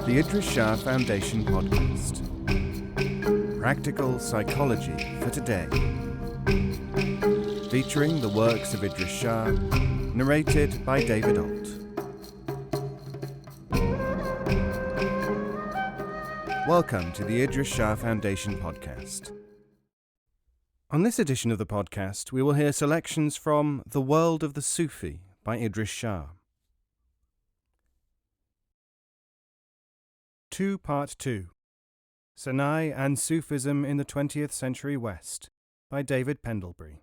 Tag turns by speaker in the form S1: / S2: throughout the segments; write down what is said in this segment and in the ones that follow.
S1: The Idries Shah Foundation podcast. Practical psychology for today. Featuring the works of Idries Shah, narrated by David Ault. Welcome to the Idries Shah Foundation podcast. On this edition of the podcast, we will hear selections from The World of the Sufi by Idries Shah. Part 2. Sanai and Sufism in the 20th Century West by David Pendlebury.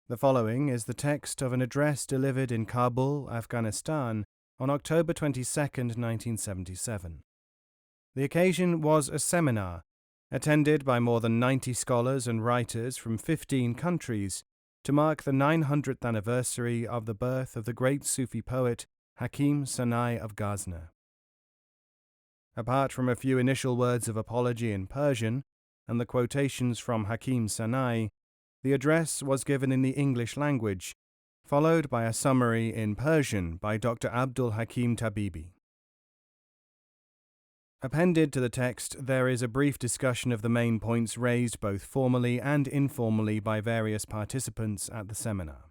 S1: The following is the text of an address delivered in Kabul, Afghanistan, on October 22, 1977. The occasion was a seminar attended by more than 90 scholars and writers from 15 countries to mark the 900th anniversary of the birth of the great Sufi poet Hakim Sanai of Ghazni. Apart from a few initial words of apology in Persian and the quotations from Hakim Sanai, the address was given in the English language, followed by a summary in Persian by Dr. Abdul Hakim Tabibi. Appended to the text, there is a brief discussion of the main points raised both formally and informally by various participants at the seminar.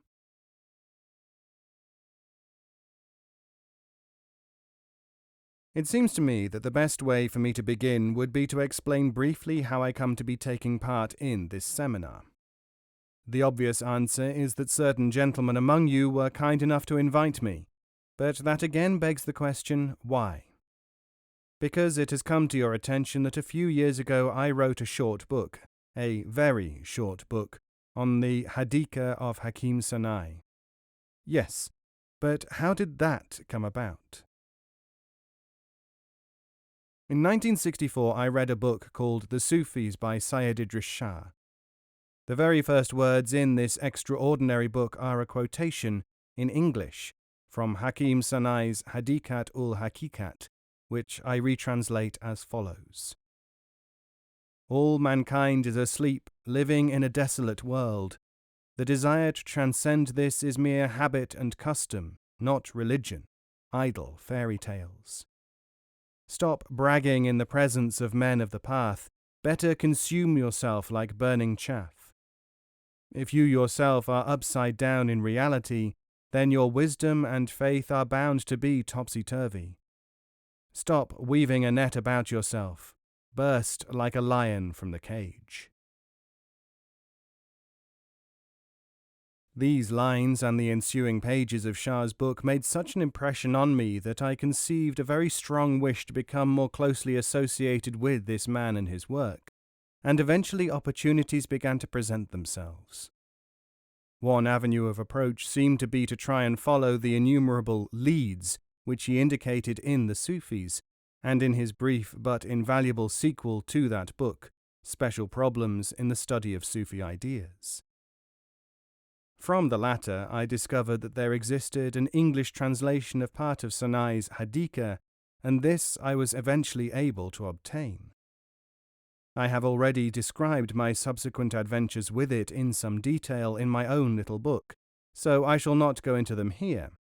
S1: It seems to me that the best way for me to begin would be to explain briefly how I come to be taking part in this seminar. The obvious answer is that certain gentlemen among you were kind enough to invite me, but that again begs the question, why? Because it has come to your attention that a few years ago I wrote a short book, a very short book, on the Hadika of Hakim Sanai. Yes, but how did that come about? In 1964, I read a book called The Sufis by Syed Idries Shah. The very first words in this extraordinary book are a quotation, in English, from Hakim Sanai's Hadikat ul Hakikat, which I retranslate as follows. All mankind is asleep, living in a desolate world. The desire to transcend this is mere habit and custom, not religion, idle fairy tales. Stop bragging in the presence of men of the path. Better consume yourself like burning chaff. If you yourself are upside down in reality, then your wisdom and faith are bound to be topsy-turvy. Stop weaving a net about yourself. Burst like a lion from the cage. These lines and the ensuing pages of Shah's book made such an impression on me that I conceived a very strong wish to become more closely associated with this man and his work, and eventually opportunities began to present themselves. One avenue of approach seemed to be to try and follow the innumerable leads which he indicated in the Sufis, and in his brief but invaluable sequel to that book, Special Problems in the Study of Sufi Ideas. From the latter, I discovered that there existed an English translation of part of Sanai's Hadika, and this I was eventually able to obtain. I have already described my subsequent adventures with it in some detail in my own little book, so I shall not go into them here.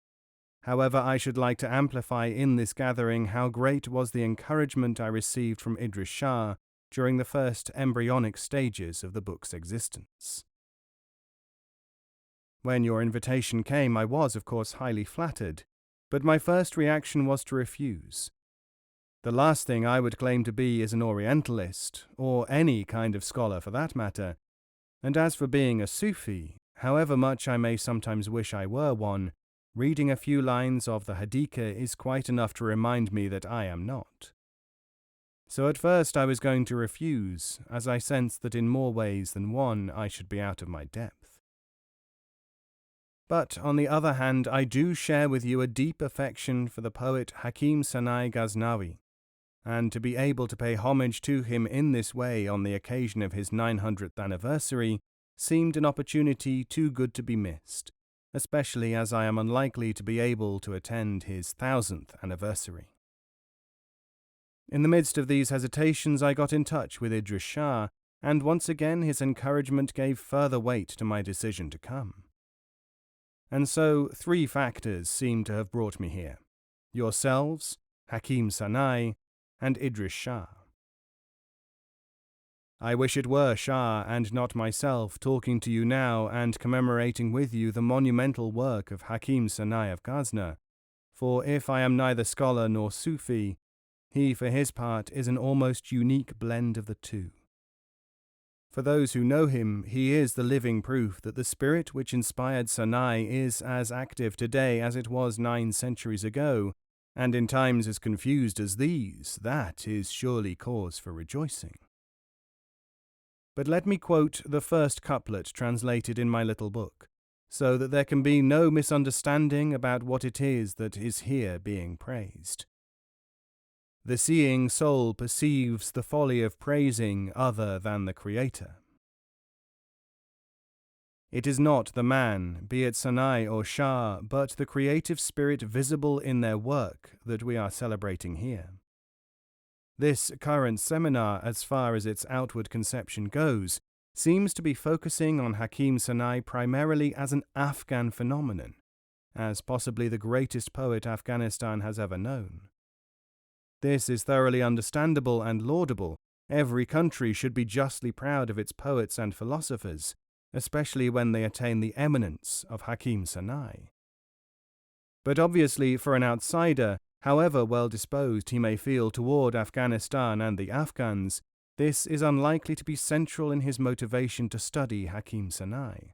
S1: However, I should like to amplify in this gathering how great was the encouragement I received from Idries Shah during the first embryonic stages of the book's existence. When your invitation came, I was, of course, highly flattered, but my first reaction was to refuse. The last thing I would claim to be is an Orientalist, or any kind of scholar for that matter, and as for being a Sufi, however much I may sometimes wish I were one, reading a few lines of the Hadika is quite enough to remind me that I am not. So at first I was going to refuse, as I sensed that in more ways than one I should be out of my depth. But, on the other hand, I do share with you a deep affection for the poet Hakim Sanai Ghaznavi, and to be able to pay homage to him in this way on the occasion of his 900th anniversary seemed an opportunity too good to be missed, especially as I am unlikely to be able to attend his 1000th anniversary. In the midst of these hesitations, I got in touch with Idries Shah, and once again his encouragement gave further weight to my decision to come. And so 3 factors seem to have brought me here. yourselves, Hakim Sanai, and Idries Shah. I wish it were Shah and not myself talking to you now and commemorating with you the monumental work of Hakim Sanai of Ghazna, for if I am neither scholar nor Sufi, he for his part is an almost unique blend of the two. For those who know him, he is the living proof that the spirit which inspired Sanai is as active today as it was 9 centuries ago, and in times as confused as these. That is surely cause for rejoicing. But let me quote the first couplet translated in my little book, so that there can be no misunderstanding about what it is that is here being praised. The seeing soul perceives the folly of praising other than the Creator. It is not the man, be it Sanai or Shah, but the creative spirit visible in their work that we are celebrating here. This current seminar, as far as its outward conception goes, seems to be focusing on Hakim Sanai primarily as an Afghan phenomenon, as possibly the greatest poet Afghanistan has ever known. This is thoroughly understandable and laudable. Every country should be justly proud of its poets and philosophers, especially when they attain the eminence of Hakim Sanai. But obviously, for an outsider, however well disposed he may feel toward Afghanistan and the Afghans, this is unlikely to be central in his motivation to study Hakim Sanai.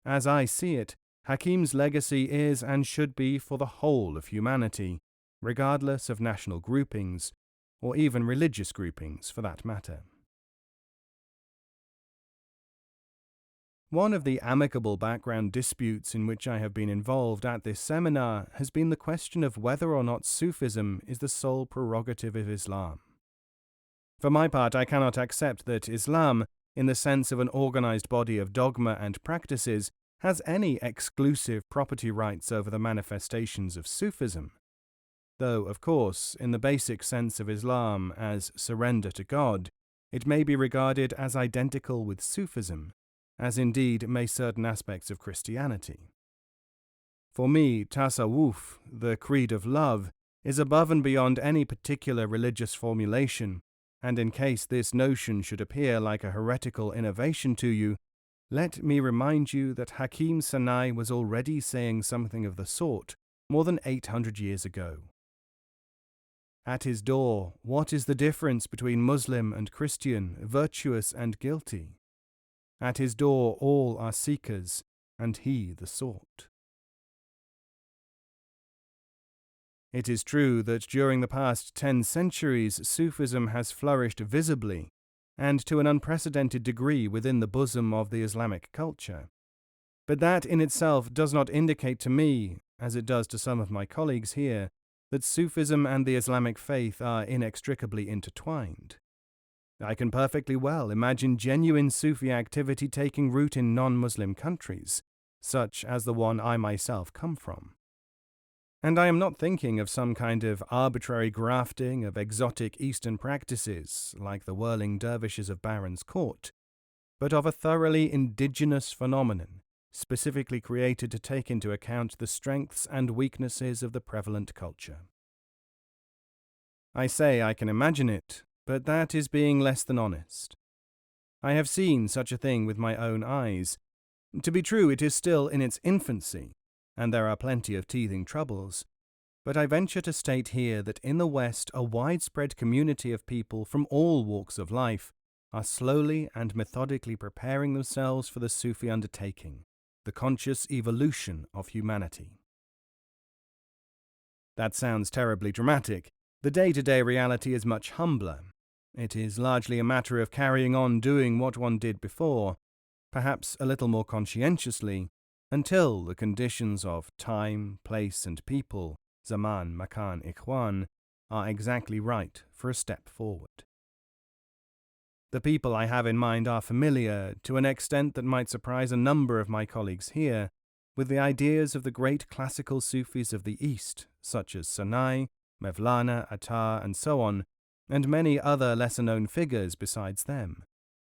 S1: As I see it, Hakim's legacy is and should be for the whole of humanity, regardless of national groupings, or even religious groupings for that matter. One of the amicable background disputes in which I have been involved at this seminar has been the question of whether or not Sufism is the sole prerogative of Islam. For my part, I cannot accept that Islam, in the sense of an organized body of dogma and practices, has any exclusive property rights over the manifestations of Sufism, though, of course, in the basic sense of Islam as surrender to God, it may be regarded as identical with Sufism, as indeed may certain aspects of Christianity. For me, tasawwuf, the creed of love, is above and beyond any particular religious formulation, and in case this notion should appear like a heretical innovation to you, let me remind you that Hakim Sanai was already saying something of the sort more than 800 years ago. At his door, what is the difference between Muslim and Christian, virtuous and guilty? At his door all are seekers, and he the sought. It is true that during the past 10 centuries Sufism has flourished visibly, and to an unprecedented degree within the bosom of the Islamic culture. But that in itself does not indicate to me, as it does to some of my colleagues here, that Sufism and the Islamic faith are inextricably intertwined. I can perfectly well imagine genuine Sufi activity taking root in non-Muslim countries, such as the one I myself come from. And I am not thinking of some kind of arbitrary grafting of exotic Eastern practices, like the whirling dervishes of Baron's Court, but of a thoroughly indigenous phenomenon, specifically created to take into account the strengths and weaknesses of the prevalent culture. I say I can imagine it, but that is being less than honest. I have seen such a thing with my own eyes. To be true, it is still in its infancy, and there are plenty of teething troubles, but I venture to state here that in the West a widespread community of people from all walks of life are slowly and methodically preparing themselves for the Sufi undertaking, the conscious evolution of humanity. That sounds terribly dramatic. The day-to-day reality is much humbler. It is largely a matter of carrying on doing what one did before, perhaps a little more conscientiously, until the conditions of time, place, and people, zaman, makan, ikhwan, are exactly right for a step forward. The people I have in mind are familiar, to an extent that might surprise a number of my colleagues here, with the ideas of the great classical Sufis of the East, such as Sanai, Mevlana, Attar, and so on, and many other lesser-known figures besides them,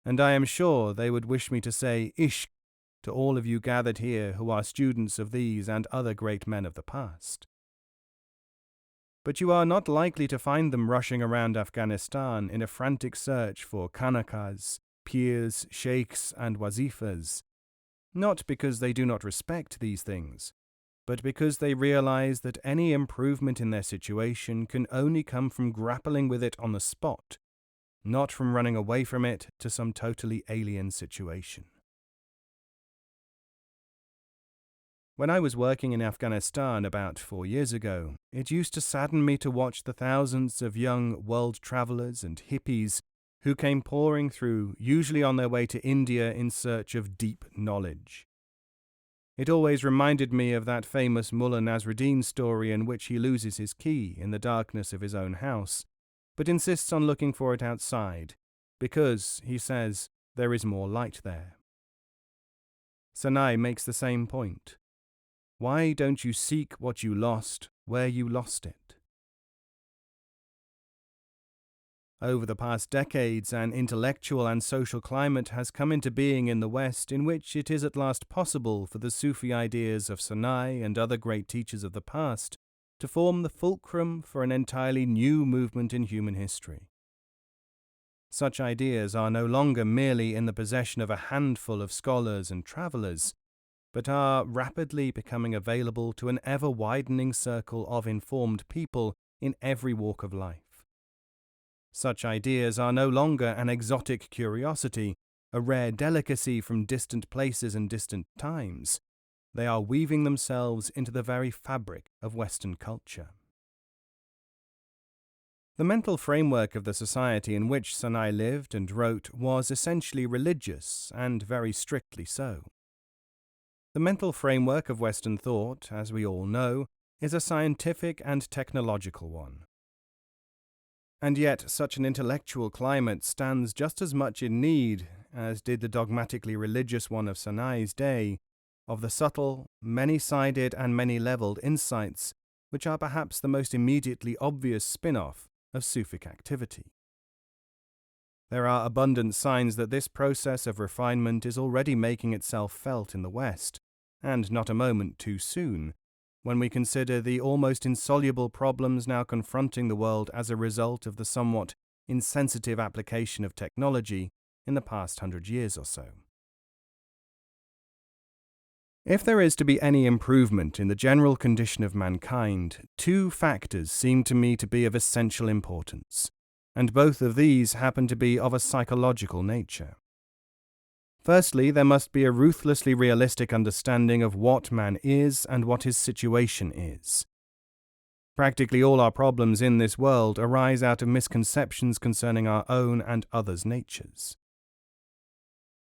S1: and I am sure they would wish me to say Ishq to all of you gathered here who are students of these and other great men of the past. but you are not likely to find them rushing around Afghanistan in a frantic search for kanakas, pirs, sheikhs, and wazifas, not because they do not respect these things, but because they realize that any improvement in their situation can only come from grappling with it on the spot, not from running away from it to some totally alien situation. When I was working in Afghanistan about 4 years ago, it used to sadden me to watch the thousands of young world travelers and hippies who came pouring through, usually on their way to India in search of deep knowledge. It always reminded me of that famous Mullah Nasruddin story in which he loses his key in the darkness of his own house, but insists on looking for it outside, because, he says, there is more light there. Sanai makes the same point. Why don't you seek what you lost where you lost it? Over the past decades, an intellectual and social climate has come into being in the West in which it is at last possible for the Sufi ideas of Sanai and other great teachers of the past to form the fulcrum for an entirely new movement in human history. Such ideas are no longer merely in the possession of a handful of scholars and travellers, but are rapidly becoming available to an ever-widening circle of informed people in every walk of life. Such ideas are no longer an exotic curiosity, a rare delicacy from distant places and distant times. They are weaving themselves into the very fabric of Western culture. The mental framework of the society in which Sanai lived and wrote was essentially religious, and very strictly so. The mental framework of Western thought, as we all know, is a scientific and technological one. And yet such an intellectual climate stands just as much in need, as did the dogmatically religious one of Sanai's day, of the subtle, many-sided and many-levelled insights which are perhaps the most immediately obvious spin-off of Sufic activity. There are abundant signs that this process of refinement is already making itself felt in the West, and not a moment too soon, when we consider the almost insoluble problems now confronting the world as a result of the somewhat insensitive application of technology in the past 100 years or so. If there is to be any improvement in the general condition of mankind, two factors seem to me to be of essential importance, and both of these happen to be of a psychological nature. Firstly, there must be a ruthlessly realistic understanding of what man is and what his situation is. Practically all our problems in this world arise out of misconceptions concerning our own and others' natures.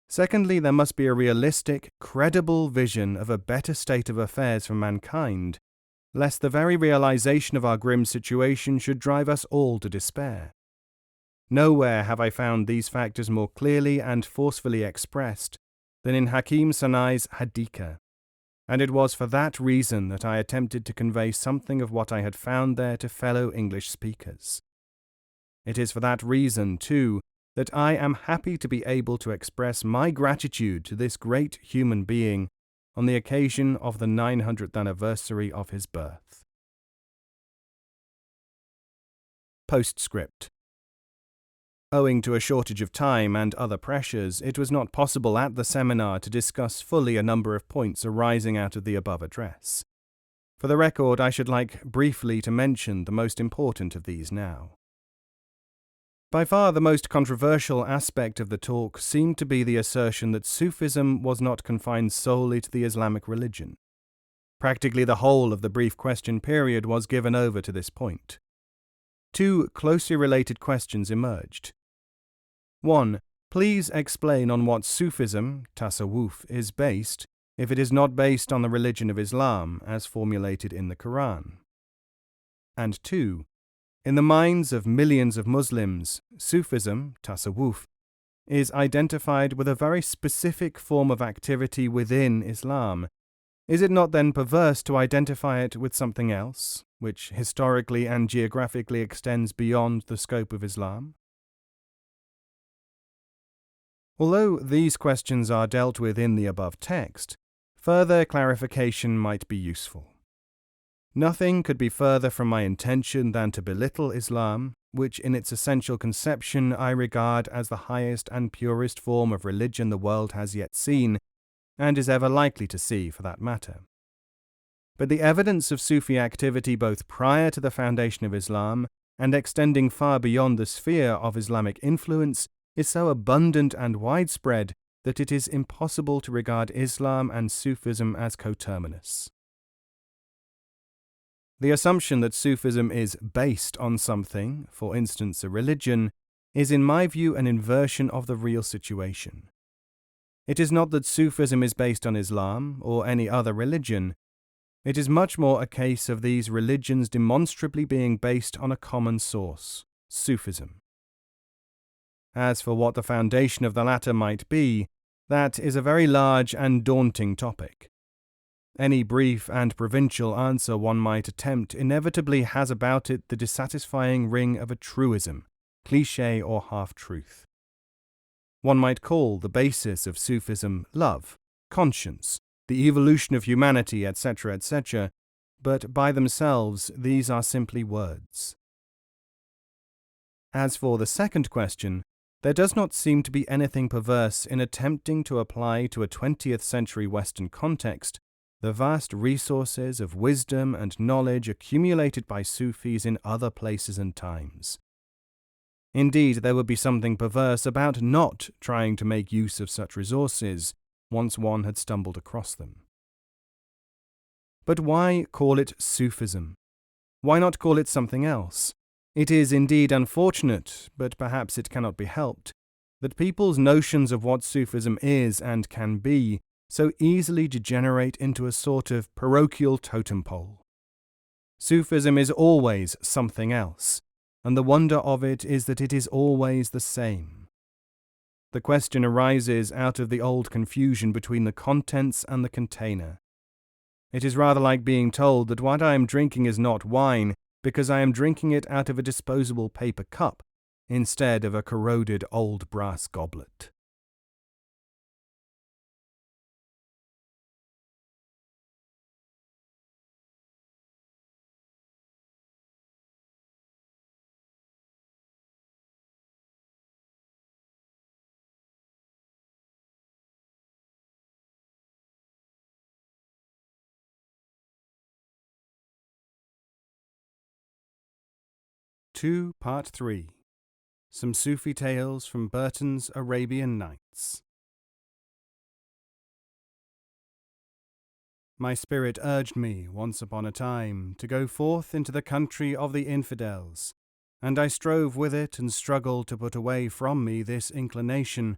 S1: Secondly, there must be a realistic, credible vision of a better state of affairs for mankind, lest the very realization of our grim situation should drive us all to despair. Nowhere have I found these factors more clearly and forcefully expressed than in Hakim Sanai's Hadika, and it was for that reason that I attempted to convey something of what I had found there to fellow English speakers. It is for that reason, too, that I am happy to be able to express my gratitude to this great human being on the occasion of the 900th anniversary of his birth. Postscript. Owing to a shortage of time and other pressures, it was not possible at the seminar to discuss fully a number of points arising out of the above address. For the record, I should like briefly to mention the most important of these now. By far the most controversial aspect of the talk seemed to be the assertion that Sufism was not confined solely to the Islamic religion. Practically the whole of the brief question period was given over to this point. Two closely related questions emerged. 1. Please explain on what Sufism, tasawwuf, is based, if it is not based on the religion of Islam as formulated in the Quran. And 2. In the minds of millions of Muslims, Sufism, tasawwuf, is identified with a very specific form of activity within Islam. Is it not then perverse to identify it with something else, which historically and geographically extends beyond the scope of Islam? Although these questions are dealt with in the above text, further clarification might be useful. Nothing could be further from my intention than to belittle Islam, which in its essential conception I regard as the highest and purest form of religion the world has yet seen, and is ever likely to see for that matter. But the evidence of Sufi activity both prior to the foundation of Islam and extending far beyond the sphere of Islamic influence is so abundant and widespread that it is impossible to regard Islam and Sufism as coterminous. The assumption that Sufism is based on something, for instance a religion, is in my view an inversion of the real situation. It is not that Sufism is based on Islam or any other religion. It is much more a case of these religions demonstrably being based on a common source, Sufism. As for what the foundation of the latter might be, that is a very large and daunting topic. Any brief and provincial answer one might attempt inevitably has about it the dissatisfying ring of a truism, cliché or half-truth. One might call the basis of Sufism love, conscience, the evolution of humanity, etc., etc., but by themselves these are simply words. As for the second question, there does not seem to be anything perverse in attempting to apply to a 20th century Western context the vast resources of wisdom and knowledge accumulated by Sufis in other places and times. Indeed, there would be something perverse about not trying to make use of such resources once one had stumbled across them. But why call it Sufism? Why not call it something else? It is indeed unfortunate, but perhaps it cannot be helped, that people's notions of what Sufism is and can be so easily degenerate into a sort of parochial totem pole. Sufism is always something else, and the wonder of it is that it is always the same. The question arises out of the old confusion between the contents and the container. It is rather like being told that what I am drinking is not wine because I am drinking it out of a disposable paper cup instead of a corroded old brass goblet. Part 3. Some Sufi Tales from Burton's Arabian Nights. My spirit urged me, once upon a time, to go forth into the country of the infidels, and I strove with it and struggled to put away from me this inclination,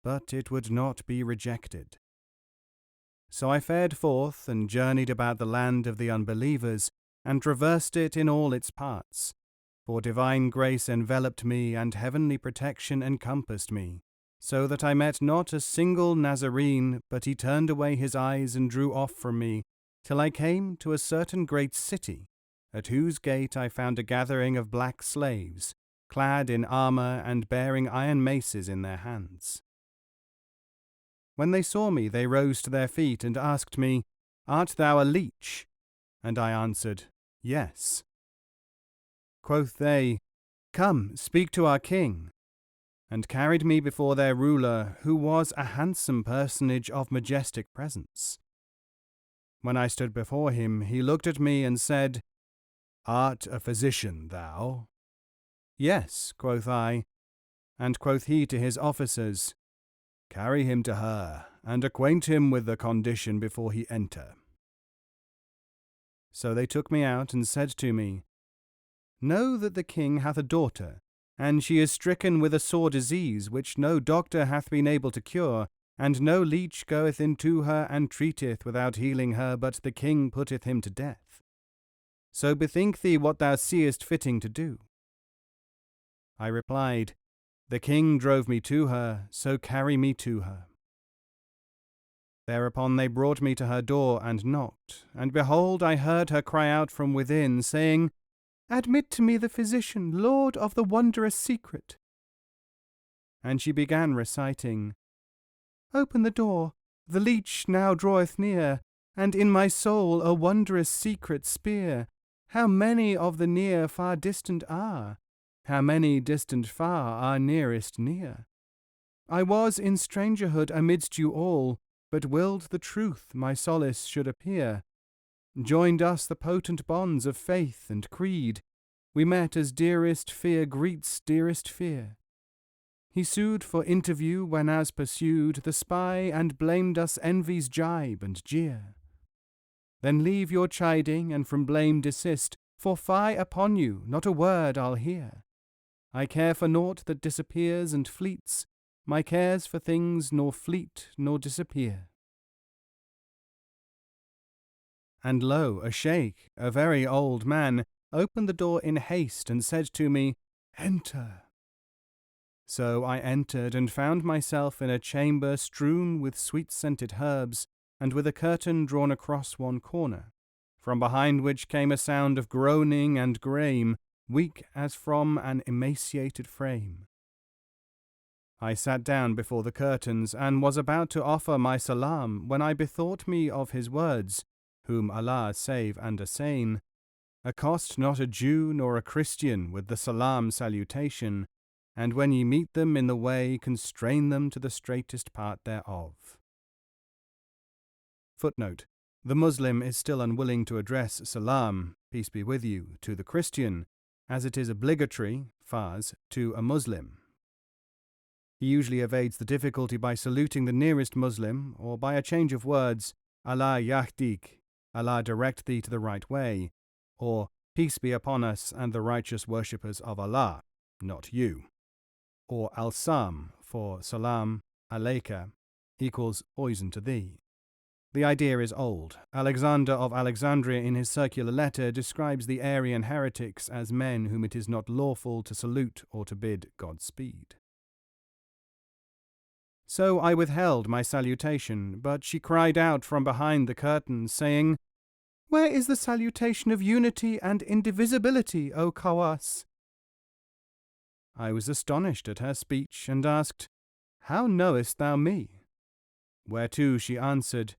S1: but it would not be rejected. So I fared forth and journeyed about the land of the unbelievers, and traversed it in all its parts. For divine grace enveloped me, and heavenly protection encompassed me, so that I met not a single Nazarene, but he turned away his eyes and drew off from me, till I came to a certain great city, at whose gate I found a gathering of black slaves, clad in armour and bearing iron maces in their hands. When they saw me, they rose to their feet and asked me, "Art thou a leech?" And I answered, "Yes." Quoth they, "Come, speak to our king," and carried me before their ruler, who was a handsome personage of majestic presence. When I stood before him, he looked at me and said, "Art a physician, thou?" "Yes," quoth I, and quoth he to his officers, "Carry him to her, and acquaint him with the condition before he enter." So they took me out and said to me, "Know that the king hath a daughter, and she is stricken with a sore disease, which no doctor hath been able to cure, and no leech goeth into her and treateth without healing her, but the king putteth him to death. So bethink thee what thou seest fitting to do." I replied, "The king drove me to her, so carry me to her." Thereupon they brought me to her door and knocked, and behold, I heard her cry out from within, saying, "Admit to me the physician, lord of the wondrous secret." And she began reciting, "Open the door, the leech now draweth near, and in my soul a wondrous secret speer, how many of the near far distant are, how many distant far are nearest near. I was in strangerhood amidst you all, but willed the truth my solace should appear. Joined us the potent bonds of faith and creed, we met as dearest fear greets dearest fear. He sued for interview when as pursued the spy, and blamed us envy's gibe and jeer. Then leave your chiding, and from blame desist, for fie upon you, not a word I'll hear. I care for naught that disappears and fleets, my cares for things nor fleet nor disappear. And lo, a sheikh, a very old man, opened the door in haste and said to me, "Enter." So I entered and found myself in a chamber strewn with sweet-scented herbs, and with a curtain drawn across one corner, from behind which came a sound of groaning and grame, weak as from an emaciated frame. I sat down before the curtains, and was about to offer my salam, when I bethought me of his words, whom Allah save and assain, accost not a Jew nor a Christian with the salam salutation, and when ye meet them in the way, constrain them to the straightest part thereof. Footnote: the Muslim is still unwilling to address salam, peace be with you, to the Christian, as it is obligatory, farz, to a Muslim. He usually evades the difficulty by saluting the nearest Muslim, or by a change of words, Allah yahdik, Allah direct thee to the right way, or peace be upon us and the righteous worshippers of Allah, not you, or al-sam, for salam, alayka, equals poison to thee. The idea is old. Alexander of Alexandria in his circular letter describes the Arian heretics as men whom it is not lawful to salute or to bid Godspeed. So I withheld my salutation, but she cried out from behind the curtain, saying, "Where is the salutation of unity and indivisibility, O Khawas?" I was astonished at her speech, and asked, "How knowest thou me?" Whereto she answered,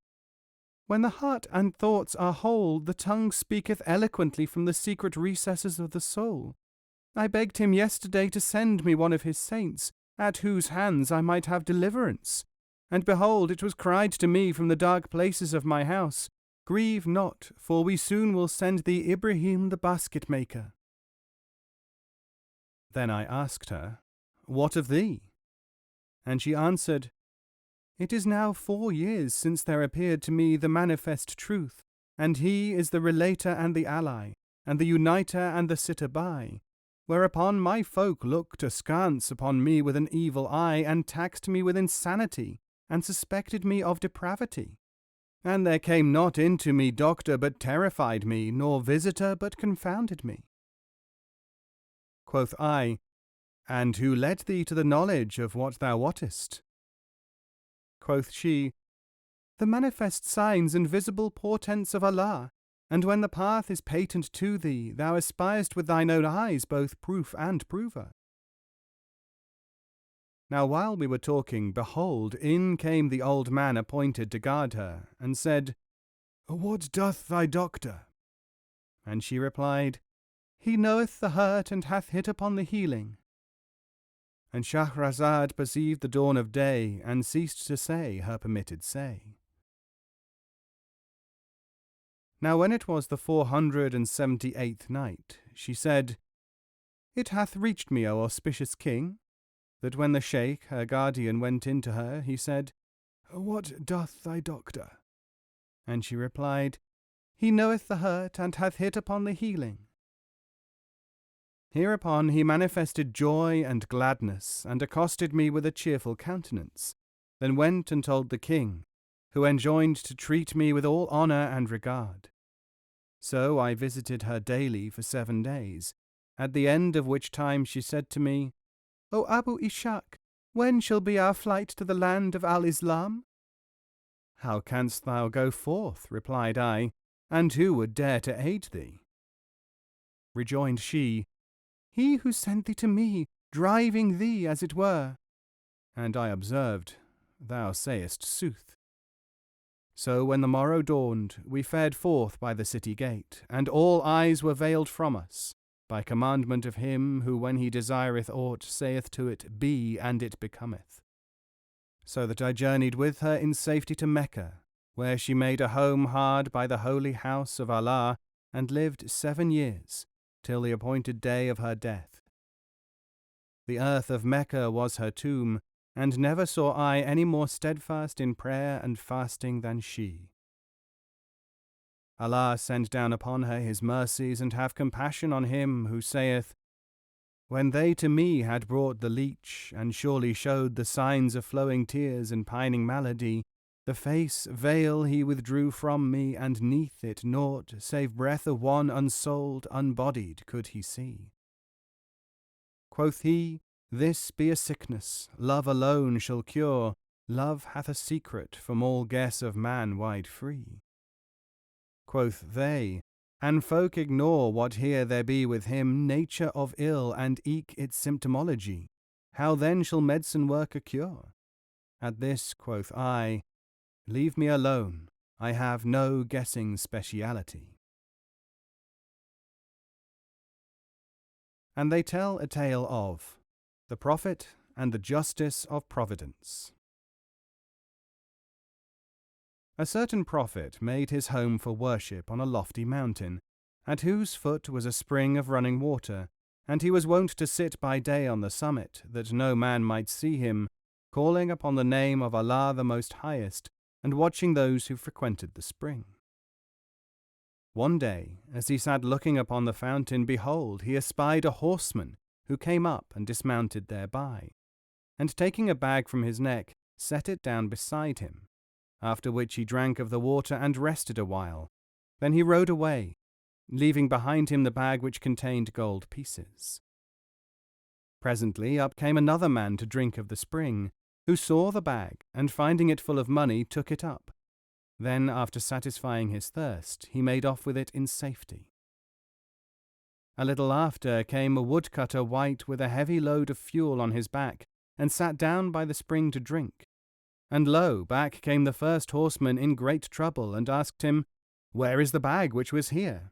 S1: "When the heart and thoughts are whole, the tongue speaketh eloquently from the secret recesses of the soul. I begged him yesterday to send me one of his saints, at whose hands I might have deliverance. And behold, it was cried to me from the dark places of my house, Grieve not, for we soon will send thee Ibrahim the basket-maker." Then I asked her, "What of thee?" And she answered, "It is now 4 years since there appeared to me the manifest truth, and he is the relator and the ally, and the uniter and the sitter by, whereupon my folk looked askance upon me with an evil eye, and taxed me with insanity, and suspected me of depravity. And there came not into me doctor but terrified me, nor visitor but confounded me." Quoth I, "And who led thee to the knowledge of what thou wottest?" Quoth she, "The manifest signs and visible portents of Allah, and when the path is patent to thee, thou espiest with thine own eyes both proof and prover." Now while we were talking, behold, in came the old man appointed to guard her, and said, "What doth thy doctor?" And she replied, "He knoweth the hurt and hath hit upon the healing." And Shahrazad perceived the dawn of day, and ceased to say her permitted say. Now when it was the 478th night, she said, "It hath reached me, O auspicious king, that when the sheikh, her guardian, went in to her, he said, 'What doth thy doctor?' And she replied, 'He knoweth the hurt, and hath hit upon the healing.' Hereupon he manifested joy and gladness, and accosted me with a cheerful countenance, then went and told the king, who enjoined to treat me with all honour and regard. So I visited her daily for 7 days, at the end of which time she said to me, 'O Abu Ishaq, when shall be our flight to the land of Al-Islam?' 'How canst thou go forth?' replied I, 'and who would dare to aid thee?' Rejoined she, 'He who sent thee to me, driving thee as it were.' And I observed, 'Thou sayest sooth.' So when the morrow dawned, we fared forth by the city gate, and all eyes were veiled from us, by commandment of him who, when he desireth aught, saith to it, Be, and it becometh. So that I journeyed with her in safety to Mecca, where she made a home hard by the holy house of Allah, and lived 7 years, till the appointed day of her death. The earth of Mecca was her tomb, and never saw I any more steadfast in prayer and fasting than she. Allah send down upon her his mercies, and have compassion on him who saith, When they to me had brought the leech, and surely showed the signs of flowing tears and pining malady, the face veil he withdrew from me, and neath it naught, save breath of one unsouled, unbodied, could he see. Quoth he, This be a sickness, love alone shall cure, love hath a secret from all guess of man wide free. Quoth they, An folk ignore what here there be with him, nature of ill, and eke its symptomology, how then shall medicine work a cure? At this, quoth I, Leave me alone, I have no guessing speciality. And they tell a tale of the Prophet and the Justice of Providence. A certain prophet made his home for worship on a lofty mountain, at whose foot was a spring of running water, and he was wont to sit by day on the summit, that no man might see him, calling upon the name of Allah the Most Highest, and watching those who frequented the spring. One day, as he sat looking upon the fountain, behold, he espied a horseman, who came up and dismounted thereby, and taking a bag from his neck, set it down beside him, after which he drank of the water and rested a while. Then he rode away, leaving behind him the bag which contained gold pieces. Presently up came another man to drink of the spring, who saw the bag, and finding it full of money, took it up. Then, after satisfying his thirst, he made off with it in safety. A little after came a woodcutter white with a heavy load of fuel on his back, and sat down by the spring to drink. And lo, back came the first horseman in great trouble, and asked him, Where is the bag which was here?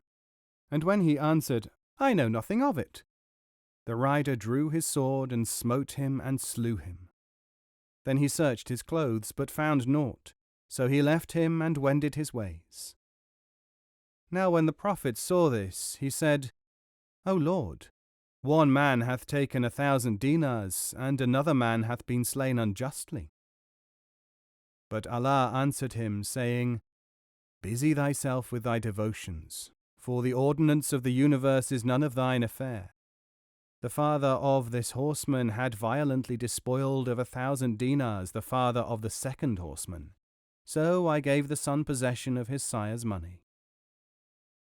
S1: And when he answered, I know nothing of it, the rider drew his sword, and smote him, and slew him. Then he searched his clothes, but found naught, so he left him, and wended his ways. Now when the prophet saw this, he said, O Lord, one man hath taken 1,000 dinars, and another man hath been slain unjustly. But Allah answered him, saying, Busy thyself with thy devotions, for the ordinance of the universe is none of thine affair. The father of this horseman had violently despoiled of 1,000 dinars the father of the second horseman, so I gave the son possession of his sire's money.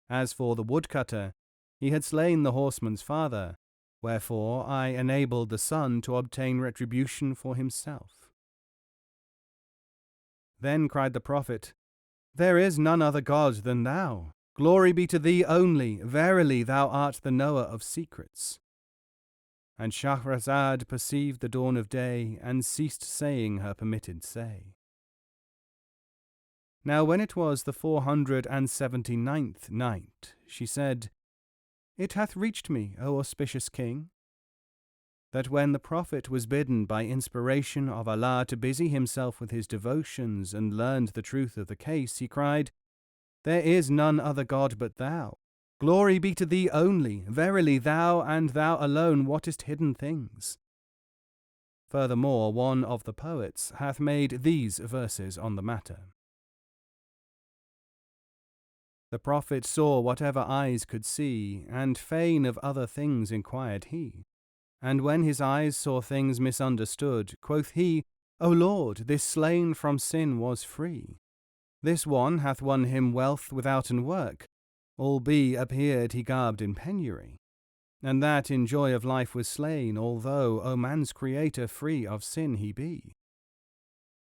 S1: As for the woodcutter, he had slain the horseman's father, wherefore I enabled the son to obtain retribution for himself. Then cried the prophet, There is none other God than thou. Glory be to thee only. Verily thou art the knower of secrets. And Shahrazad perceived the dawn of day, and ceased saying her permitted say. Now when it was the 479th night, she said, It hath reached me, O auspicious king, that when the prophet was bidden by inspiration of Allah to busy himself with his devotions and learned the truth of the case, he cried, There is none other God but thou. Glory be to thee only. Verily thou and thou alone wottest hidden things. Furthermore, one of the poets hath made these verses on the matter. The prophet saw whatever eyes could see, and fain of other things inquired he. And when his eyes saw things misunderstood, quoth he, O Lord, this slain from sin was free. This one hath won him wealth withouten work, albe appeared he garbed in penury. And that in joy of life was slain, although, O man's creator, free of sin he be.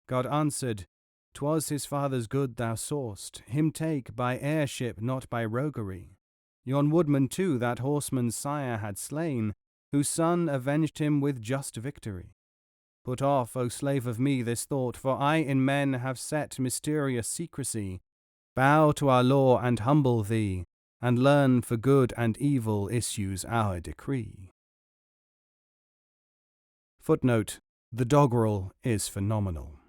S1: God answered, 'Twas his father's good thou saw'st, him take by heirship, not by roguery. Yon woodman too that horseman's sire had slain, whose son avenged him with just victory. Put off, O slave of me, this thought, for I in men have set mysterious secrecy. Bow to our law and humble thee, and learn for good and evil issues our decree. Footnote: the doggerel is phenomenal.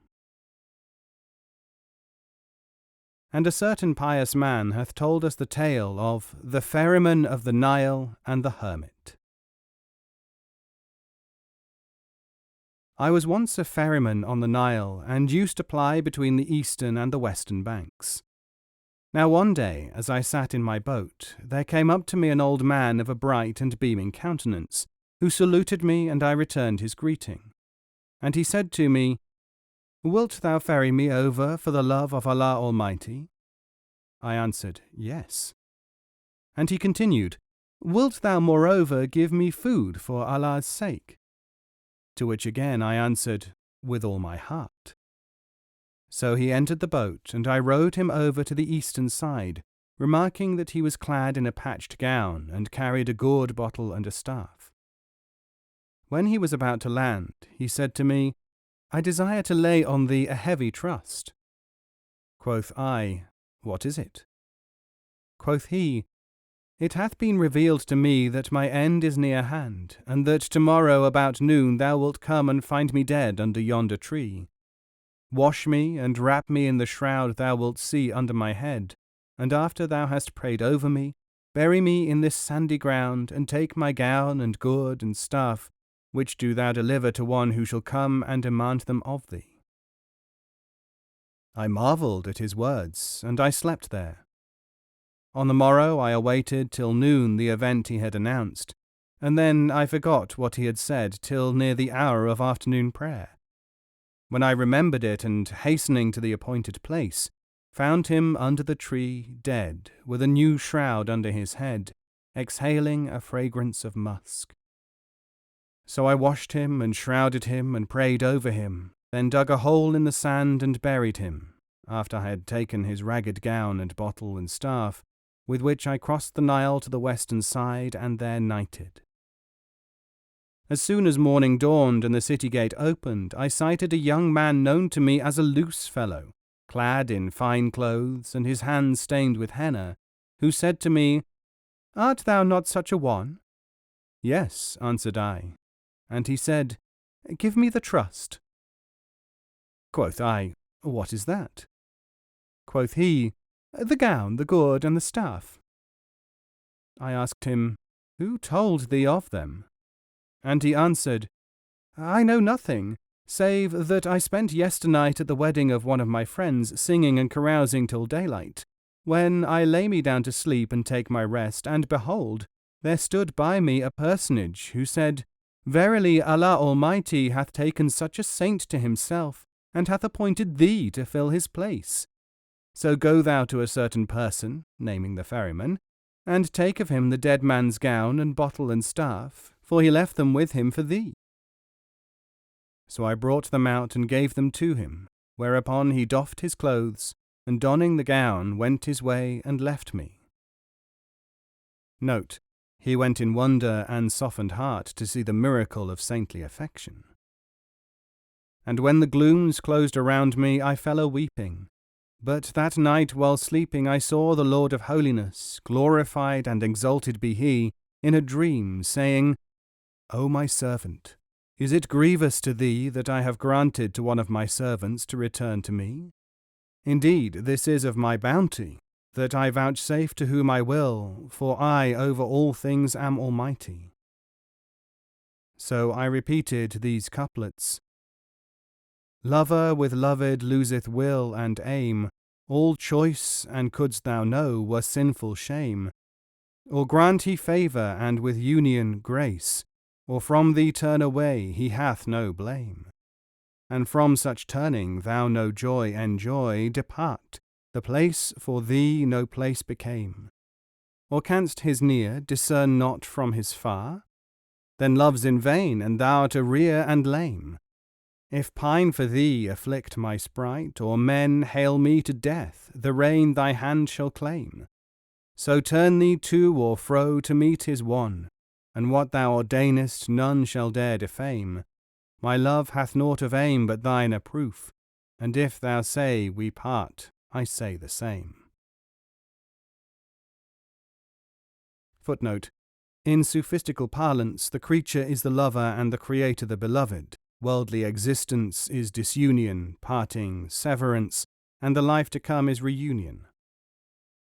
S1: And a certain pious man hath told us the tale of the ferryman of the Nile and the hermit. I was once a ferryman on the Nile, and used to ply between the eastern and the western banks. Now one day, as I sat in my boat, there came up to me an old man of a bright and beaming countenance, who saluted me, and I returned his greeting. And he said to me, "Wilt thou ferry me over for the love of Allah Almighty?" I answered, "Yes." And he continued, "Wilt thou moreover give me food for Allah's sake?" To which again I answered, "With all my heart." So he entered the boat, and I rowed him over to the eastern side, remarking that he was clad in a patched gown, and carried a gourd bottle and a staff. When he was about to land, he said to me, "I desire to lay on thee a heavy trust." Quoth I, "What is it?" Quoth he, "It hath been revealed to me that my end is near hand, and that tomorrow about noon thou wilt come and find me dead under yonder tree. Wash me, and wrap me in the shroud thou wilt see under my head, and after thou hast prayed over me, bury me in this sandy ground, and take my gown and gourd and staff, which do thou deliver to one who shall come and demand them of thee." I marvelled at his words, and I slept there. On the morrow I awaited till noon the event he had announced, and then I forgot what he had said till near the hour of afternoon prayer, when I remembered it, and hastening to the appointed place, found him under the tree, dead, with a new shroud under his head, exhaling a fragrance of musk. So I washed him, and shrouded him, and prayed over him, then dug a hole in the sand and buried him, after I had taken his ragged gown and bottle and staff, with which I crossed the Nile to the western side, and there nighted. As soon as morning dawned and the city gate opened, I sighted a young man known to me as a loose fellow, clad in fine clothes, and his hands stained with henna, who said to me, "Art thou not such a one?" "Yes," answered I. And he said, "Give me the trust." Quoth I, "What is that?" Quoth he, "The gown, the gourd, and the staff." I asked him, "Who told thee of them?" And he answered, "I know nothing, save that I spent yesternight at the wedding of one of my friends, singing and carousing till daylight, when I lay me down to sleep and take my rest, and behold, there stood by me a personage who said, 'Verily Allah Almighty hath taken such a saint to himself, and hath appointed thee to fill his place. So go thou to a certain person,' naming the ferryman, "and take of him the dead man's gown and bottle and staff, for he left them with him for thee." So I brought them out and gave them to him, whereupon he doffed his clothes, and donning the gown went his way and left me. Note: he went in wonder and softened heart to see the miracle of saintly affection. And when the glooms closed around me, I fell a-weeping. But that night while sleeping I saw the Lord of Holiness, glorified and exalted be he, in a dream, saying, "O my servant, is it grievous to thee that I have granted to one of my servants to return to me? Indeed, this is of my bounty, that I vouchsafe to whom I will, for I over all things am almighty." So I repeated these couplets: "Lover with loved loseth will and aim, all choice, and couldst thou know, were sinful shame. Or grant he favour, and with union grace, or from thee turn away, he hath no blame. And from such turning thou no joy enjoy, depart, the place for thee no place became. Or canst his near discern not from his far? Then love's in vain, and thou'rt a rear and lame. If pine for thee afflict my sprite, or men hail me to death, the rein thy hand shall claim. So turn thee to or fro to meet his one, and what thou ordainest none shall dare defame. My love hath naught of aim but thine approof, and if thou say we part, I say the same. Footnote. In sophistical parlance, the creature is the lover and the creator the beloved. Worldly existence is disunion, parting, severance, and the life to come is reunion.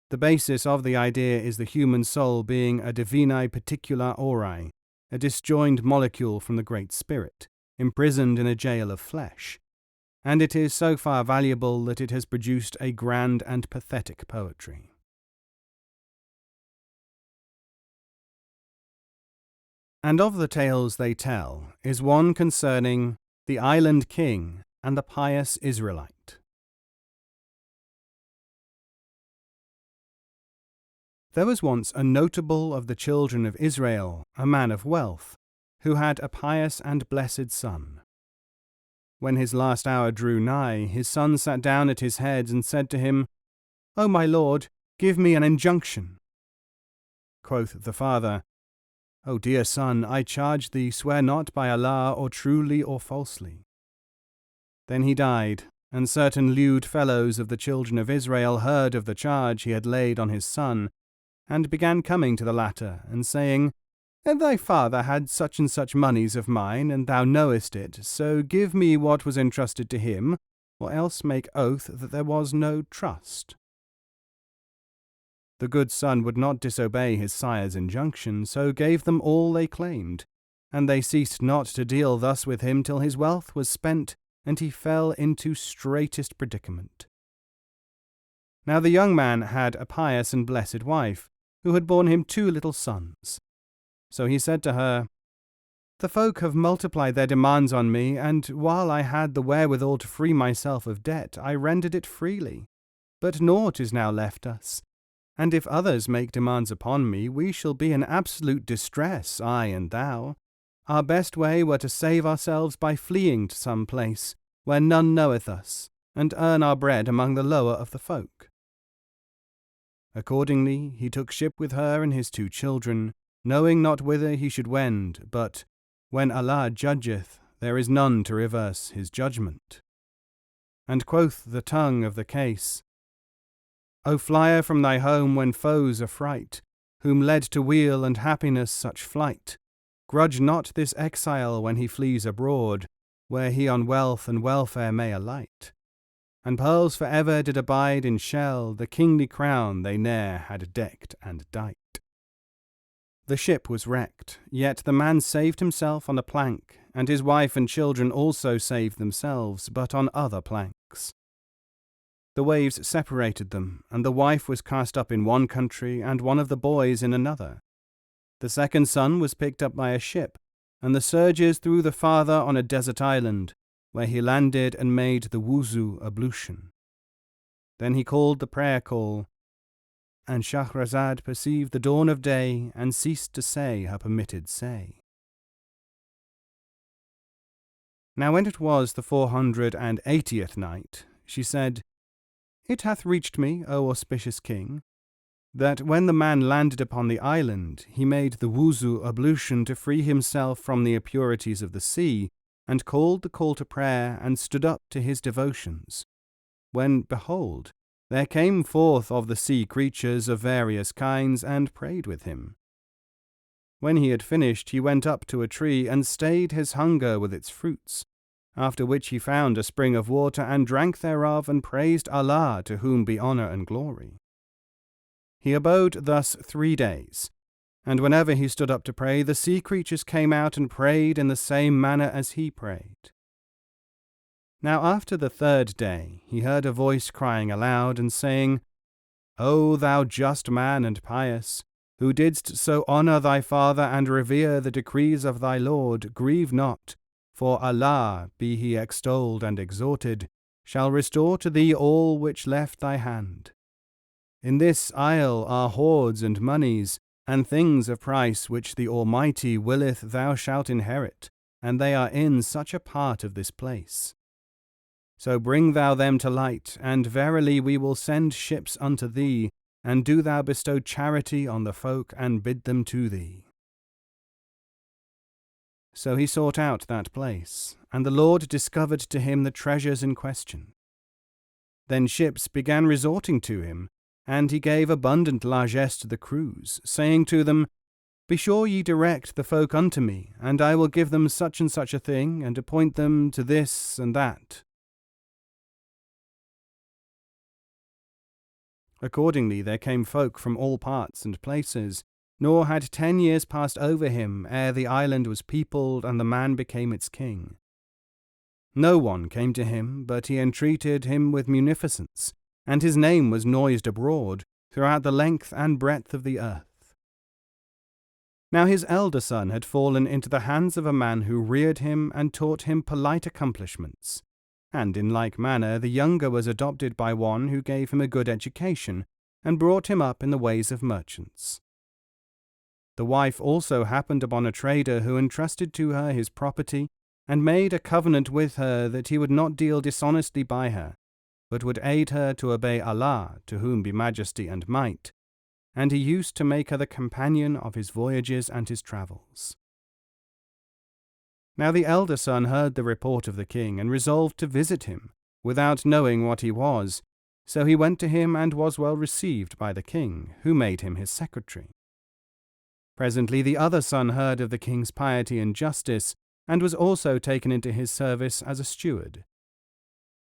S1: The basis of the idea is the human soul being a divinae particula aurae, a disjoined molecule from the Great Spirit, imprisoned in a jail of flesh, and it is so far valuable that it has produced a grand and pathetic poetry. And of the tales they tell is one concerning the island king and the pious Israelite. There was once a notable of the children of Israel, a man of wealth, who had a pious and blessed son. When his last hour drew nigh, his son sat down at his head and said to him, O my lord, give me an injunction. Quoth the father, O dear son, I charge thee, swear not by Allah or truly or falsely. Then he died, and certain lewd fellows of the children of Israel heard of the charge he had laid on his son, and began coming to the latter, and saying, Thy father had such and such moneys of mine, and thou knowest it, so give me what was entrusted to him, or else make oath that there was no trust. The good son would not disobey his sire's injunction, so gave them all they claimed, and they ceased not to deal thus with him till his wealth was spent, and he fell into straitest predicament. Now the young man had a pious and blessed wife, who had borne him 2 little sons. So he said to her, The folk have multiplied their demands on me, and while I had the wherewithal to free myself of debt, I rendered it freely. But naught is now left us, and if others make demands upon me, we shall be in absolute distress, I and thou. Our best way were to save ourselves by fleeing to some place, where none knoweth us, and earn our bread among the lower of the folk. Accordingly he took ship with her and his 2 children, knowing not whither he should wend, but, when Allah judgeth, there is none to reverse his judgment. And quoth the tongue of the case, O flyer from thy home when foes affright, whom led to weal and happiness such flight, grudge not this exile when he flees abroad, where he on wealth and welfare may alight. And pearls for ever did abide in shell, the kingly crown they ne'er had decked and dight. The ship was wrecked, yet the man saved himself on a plank, and his wife and children also saved themselves, but on other planks. The waves separated them, and the wife was cast up in one country, and one of the boys in another. The second son was picked up by a ship, and the surges threw the father on a desert island, where he landed and made the wuzu ablution. Then he called the prayer call, and Shahrazad perceived the dawn of day, and ceased to say her permitted say. Now when it was the 480th night, she said, It hath reached me, O auspicious king, that when the man landed upon the island, he made the wuzu ablution to free himself from the impurities of the sea, and called the call to prayer, and stood up to his devotions. When, behold, there came forth of the sea creatures of various kinds, and prayed with him. When he had finished, he went up to a tree, and stayed his hunger with its fruits, after which he found a spring of water, and drank thereof, and praised Allah, to whom be honour and glory. He abode thus 3 days, and whenever he stood up to pray, the sea creatures came out and prayed in the same manner as he prayed. Now after the 3rd day he heard a voice crying aloud, and saying, O thou just man and pious, who didst so honour thy father and revere the decrees of thy Lord, grieve not, for Allah, be he extolled and exalted, shall restore to thee all which left thy hand. In this isle are hoards and monies, and things of price which the Almighty willeth thou shalt inherit, and they are in such a part of this place. So bring thou them to light, and verily we will send ships unto thee, and do thou bestow charity on the folk, and bid them to thee. So he sought out that place, and the Lord discovered to him the treasures in question. Then ships began resorting to him, and he gave abundant largesse to the crews, saying to them, Be sure ye direct the folk unto me, and I will give them such and such a thing, and appoint them to this and that. Accordingly there came folk from all parts and places, nor had 10 years passed over him ere the island was peopled and the man became its king. No one came to him, but he entreated him with munificence, and his name was noised abroad throughout the length and breadth of the earth. Now his elder son had fallen into the hands of a man who reared him and taught him polite accomplishments, and in like manner the younger was adopted by one who gave him a good education and brought him up in the ways of merchants. The wife also happened upon a trader who entrusted to her his property, and made a covenant with her that he would not deal dishonestly by her, but would aid her to obey Allah, to whom be majesty and might, and he used to make her the companion of his voyages and his travels. Now the elder son heard the report of the king, and resolved to visit him, without knowing what he was, so he went to him and was well received by the king, who made him his secretary. Presently the other son heard of the king's piety and justice, and was also taken into his service as a steward.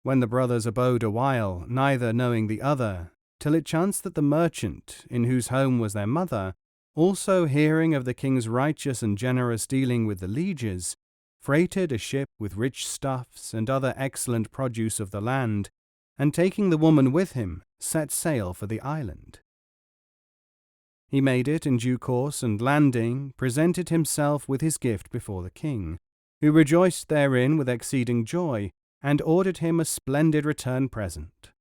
S1: When the brothers abode a while, neither knowing the other, till it chanced that the merchant, in whose home was their mother, also hearing of the king's righteous and generous dealing with the lieges, freighted a ship with rich stuffs and other excellent produce of the land, and taking the woman with him, set sail for the island. He made it in due course, and landing, presented himself with his gift before the king, who rejoiced therein with exceeding joy, and ordered him a splendid return present.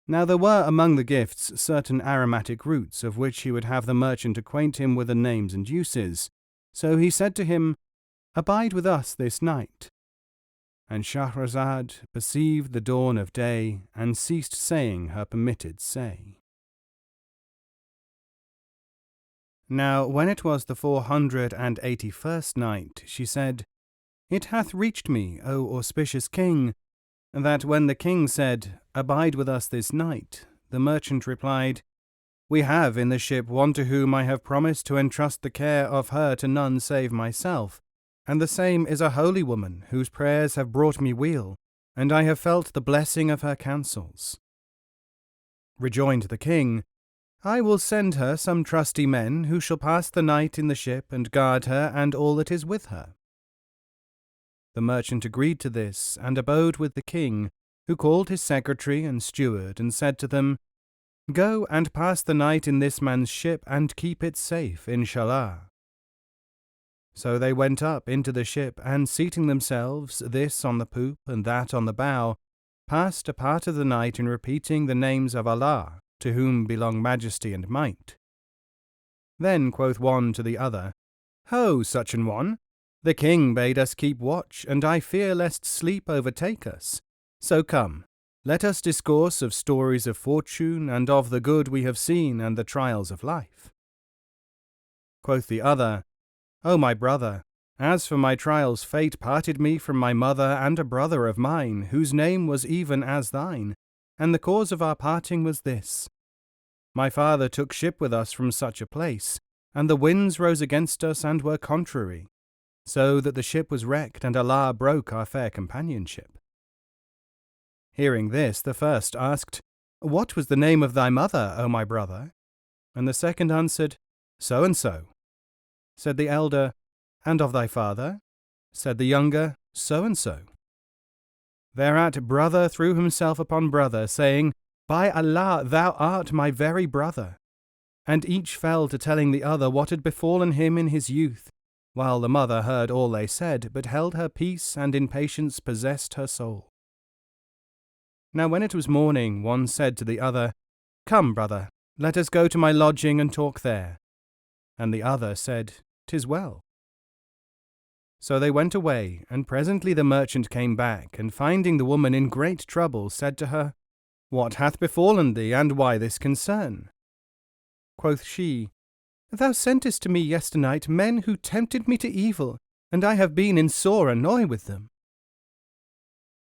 S1: Now there were among the gifts certain aromatic roots, of which he would have the merchant acquaint him with the names and uses. So he said to him, Abide with us this night. And Shahrazad perceived the dawn of day, and ceased saying her permitted say. Now when it was the 481st night, she said, It hath reached me, O auspicious king, that when the king said, Abide with us this night, the merchant replied, We have in the ship one to whom I have promised to entrust the care of her to none save myself, and the same is a holy woman whose prayers have brought me weal, and I have felt the blessing of her counsels. Rejoined the king, I will send her some trusty men who shall pass the night in the ship and guard her and all that is with her. The merchant agreed to this, and abode with the king, who called his secretary and steward, and said to them, Go and pass the night in this man's ship, and keep it safe, inshallah. So they went up into the ship, and seating themselves, this on the poop and that on the bow, passed a part of the night in repeating the names of Allah, to whom belong majesty and might. Then quoth one to the other, Ho, such an one! The king bade us keep watch, and I fear lest sleep overtake us. So come, let us discourse of stories of fortune, and of the good we have seen, and the trials of life. Quoth the other, O my brother, as for my trials, fate parted me from my mother and a brother of mine, whose name was even as thine, and the cause of our parting was this. My father took ship with us from such a place, and the winds rose against us and were contrary, so that the ship was wrecked, and Allah broke our fair companionship. Hearing this, the first asked, What was the name of thy mother, O my brother? And the second answered, So and so. Said the elder, And of thy father? Said the younger, So and so. Thereat brother threw himself upon brother, saying, By Allah, thou art my very brother. And each fell to telling the other what had befallen him in his youth, while the mother heard all they said, but held her peace, and in patience possessed her soul. Now when it was morning, one said to the other, Come, brother, let us go to my lodging and talk there. And the other said, 'Tis well. So they went away, and presently the merchant came back, and finding the woman in great trouble, said to her, What hath befallen thee, and why this concern? Quoth she, Thou sentest to me yesternight men who tempted me to evil, and I have been in sore annoy with them."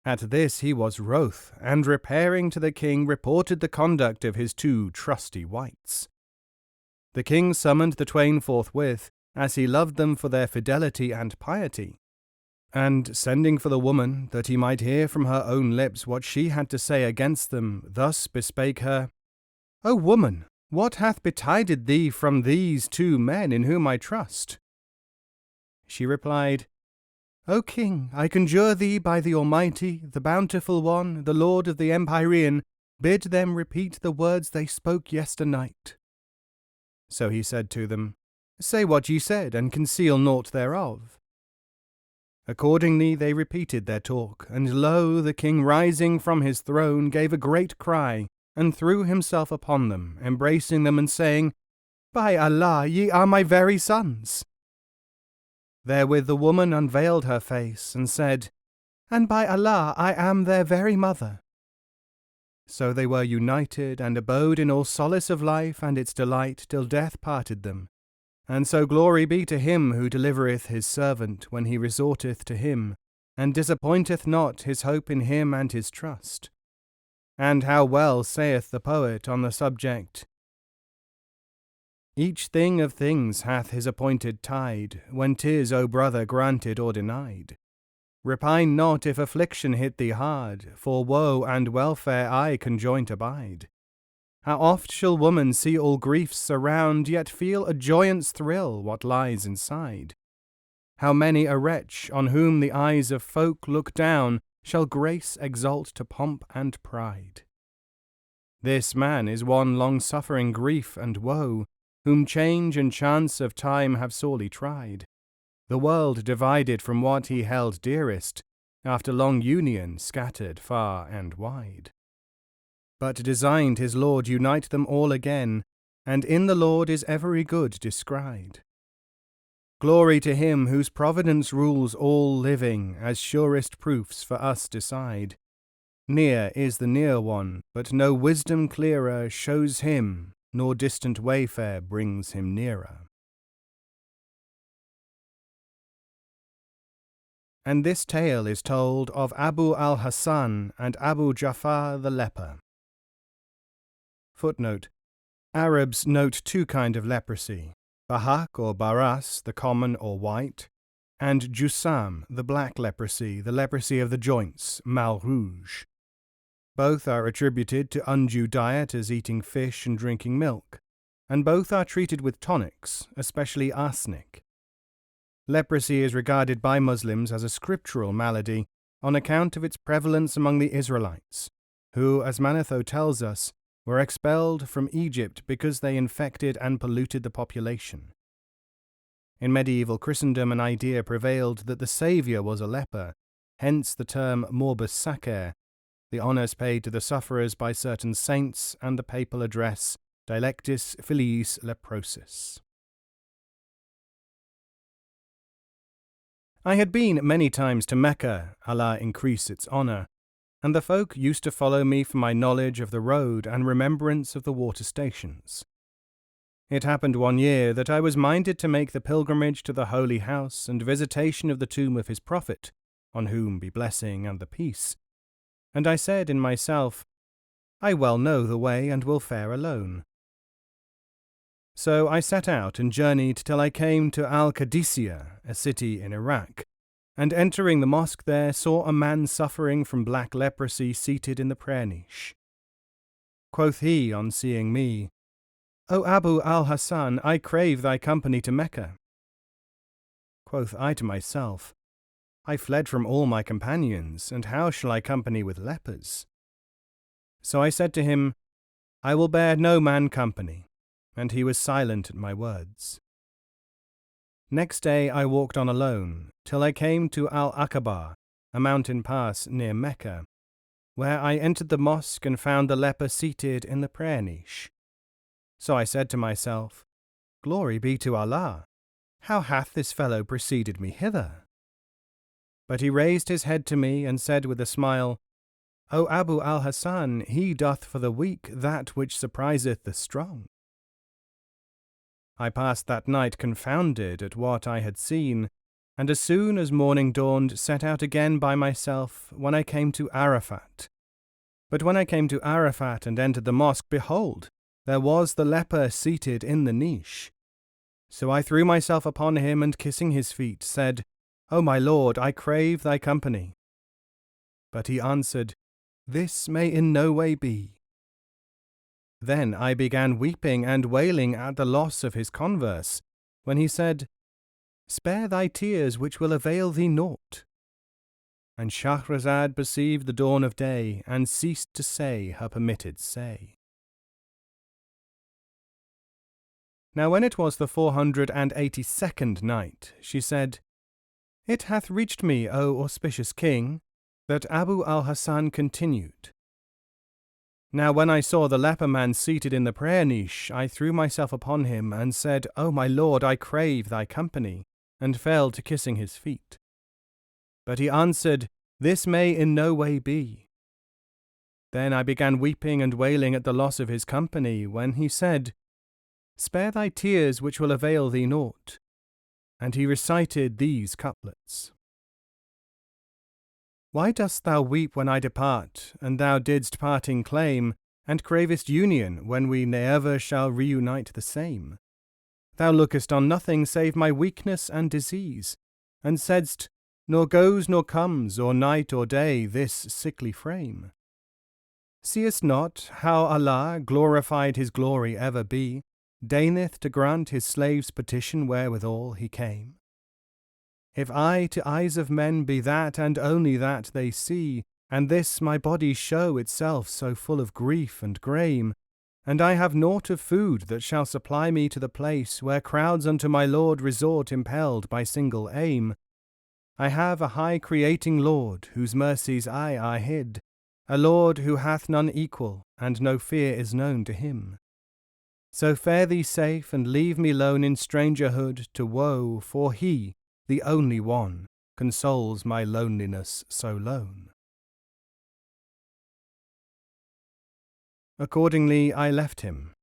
S1: At this he was wroth, and repairing to the king reported the conduct of his 2 trusty wights. The king summoned the twain forthwith, as he loved them for their fidelity and piety, and sending for the woman, that he might hear from her own lips what she had to say against them, thus bespake her, "O woman, what hath betided thee from these 2 men in whom I trust?" She replied, "O king, I conjure thee by the Almighty, the Bountiful One, the Lord of the Empyrean, bid them repeat the words they spoke yesternight." So he said to them, "Say what ye said, and conceal naught thereof." Accordingly they repeated their talk, and lo, the king rising from his throne gave a great cry, and threw himself upon them, embracing them and saying, "By Allah, ye are my very sons." Therewith the woman unveiled her face, and said, "And by Allah, I am their very mother." So they were united, and abode in all solace of life and its delight, till death parted them. And so glory be to him who delivereth his servant when he resorteth to him, and disappointeth not his hope in him and his trust. And how well saith the poet on the subject, "Each thing of things hath his appointed tide, when 'tis, O brother, granted or denied. Repine not if affliction hit thee hard, for woe and welfare aye conjoint abide. How oft shall woman see all griefs surround, yet feel a joyance thrill what lies inside? How many a wretch, on whom the eyes of folk look down, shall grace exalt to pomp and pride? This man is one long-suffering grief and woe, whom change and chance of time have sorely tried. The world divided from what he held dearest, after long union scattered far and wide. But designed his Lord unite them all again, and in the Lord is every good descried. Glory to him whose providence rules all living, as surest proofs for us decide. Near is the near one, but no wisdom clearer shows him, nor distant wayfare brings him nearer. And this tale is told of Abu al-Hasan and Abu Ja'far the leper. Footnote: Arabs note 2 kinds of leprosy, Bahak or Baras, the common or white, and Jusam, the black leprosy, the leprosy of the joints, mal rouge. Both are attributed to undue diet as eating fish and drinking milk, and both are treated with tonics, especially arsenic. Leprosy is regarded by Muslims as a scriptural malady on account of its prevalence among the Israelites, who, as Manetho tells us, were expelled from Egypt because they infected and polluted the population. In medieval Christendom, an idea prevailed that the Saviour was a leper, hence the term morbus sacer, the honours paid to the sufferers by certain saints, and the papal address Dilectis Filiis Leprosis. I had been many times to Mecca, Allah increase its honour, and the folk used to follow me for my knowledge of the road and remembrance of the water stations. It happened one year that I was minded to make the pilgrimage to the holy house and visitation of the tomb of his prophet, on whom be blessing and the peace. And I said in myself, I well know the way and will fare alone. So I set out and journeyed till I came to Al-Qadisiyah, a city in Iraq, and entering the mosque there saw a man suffering from black leprosy seated in the prayer niche. Quoth he on seeing me, O Abu al-Hasan, I crave thy company to Mecca. Quoth I to myself, I fled from all my companions, and how shall I company with lepers? So I said to him, I will bear no man company, and he was silent at my words. Next day I walked on alone, till I came to Al-Aqaba, a mountain pass near Mecca, where I entered the mosque and found the leper seated in the prayer niche. So I said to myself, Glory be to Allah! How hath this fellow preceded me hither? But he raised his head to me and said with a smile, O Abu al-Hasan, he doth for the weak that which surpriseth the strong. I passed that night confounded at what I had seen, and as soon as morning dawned, set out again by myself, when I came to Arafat. But when I came to Arafat and entered the mosque, behold, there was the leper seated in the niche. So I threw myself upon him, and kissing his feet, said, O my Lord, I crave thy company. But he answered, This may in no way be. Then I began weeping and wailing at the loss of his converse, when he said, Spare thy tears, which will avail thee naught. And Shahrazad perceived the dawn of day, and ceased to say her permitted say. Now when it was the 482nd night, she said, It hath reached me, O auspicious king, that Abu al-Hasan continued, Now when I saw the leper man seated in the prayer niche, I threw myself upon him, and said, O my Lord, I crave thy company, and fell to kissing his feet. But he answered, This may in no way be. Then I began weeping and wailing at the loss of his company, when he said, Spare thy tears, which will avail thee naught. And he recited these couplets. Why dost thou weep when I depart, and thou didst parting claim, and cravest union when we ne'er shall reunite the same? Thou lookest on nothing save my weakness and disease, and saidst, Nor goes nor comes, or night or day, this sickly frame. Seest not how Allah, glorified his glory ever be, deigneth to grant his slave's petition wherewithal he came? If I to eyes of men be that and only that they see, and this my body show itself so full of grief and grame, and I have naught of food that shall supply me to the place where crowds unto my Lord resort impelled by single aim, I have a high creating Lord, whose mercies I are hid, a Lord who hath none equal, and no fear is known to him. So fare thee safe, and leave me lone in strangerhood to woe, for he, the only one, consoles my loneliness so lone. Accordingly I left him,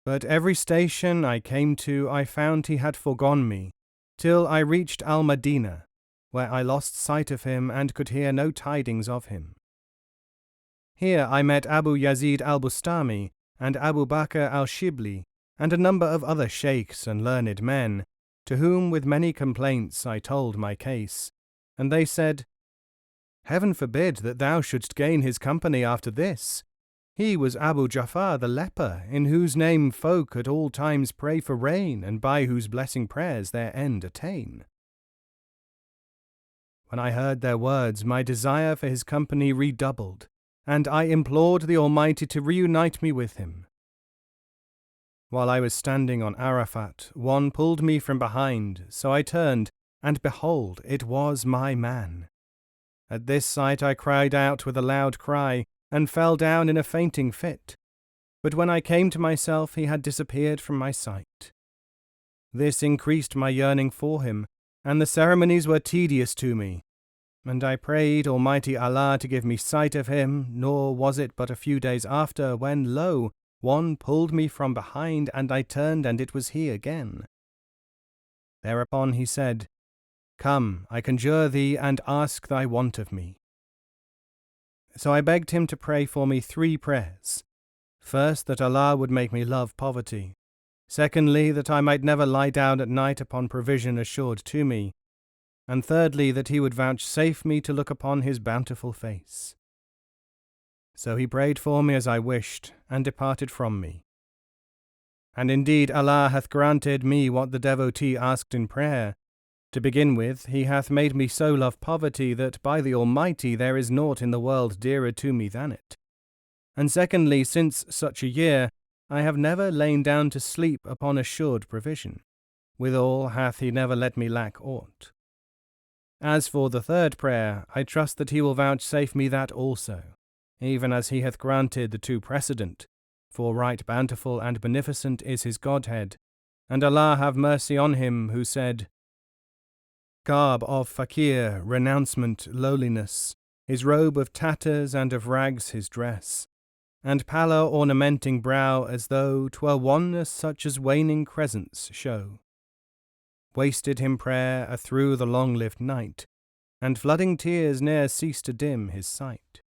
S1: but every station I came to I found he had forgone me, till I reached Al-Madinah, where I lost sight of him and could hear no tidings of him. Here I met Abu Yazid al-Bustami and Abu Bakr al-Shibli, and a number of other sheikhs and learned men, to whom with many complaints I told my case, and they said, Heaven forbid that thou shouldst gain his company after this. He was Abu Ja'far the leper, in whose name folk at all times pray for rain, and by whose blessing prayers their end attain. When I heard their words, my desire for his company redoubled, and I implored the Almighty to reunite me with him. While I was standing on Arafat, one pulled me from behind, so I turned, and behold, it was my man. At this sight I cried out with a loud cry, and fell down in a fainting fit. But when I came to myself, he had disappeared from my sight. This increased my yearning for him, and the ceremonies were tedious to me, and I prayed Almighty Allah to give me sight of him, nor was it but a few days after, when, lo, one pulled me from behind, and I turned, and it was he again. Thereupon he said, Come, I conjure thee, and ask thy want of me. So I begged him to pray for me 3 prayers. First, that Allah would make me love poverty. Secondly, that I might never lie down at night upon provision assured to me. And thirdly, that he would vouchsafe me to look upon his bountiful face. So he prayed for me as I wished, and departed from me. And indeed Allah hath granted me what the devotee asked in prayer. To begin with, he hath made me so love poverty that by the Almighty there is naught in the world dearer to me than it. And secondly, since such a year, I have never lain down to sleep upon assured provision. Withal hath he never let me lack aught. As for the third prayer, I trust that he will vouchsafe me that also, even as he hath granted the 2 precedent, for right bountiful and beneficent is his Godhead, and Allah have mercy on him who said, Garb of fakir, renouncement, lowliness, his robe of tatters and of rags his dress, and pallor ornamenting brow as though 'twere wanness such as waning crescents show. wasted him prayer through the long-lived night, and flooding tears ne'er cease to dim his sight.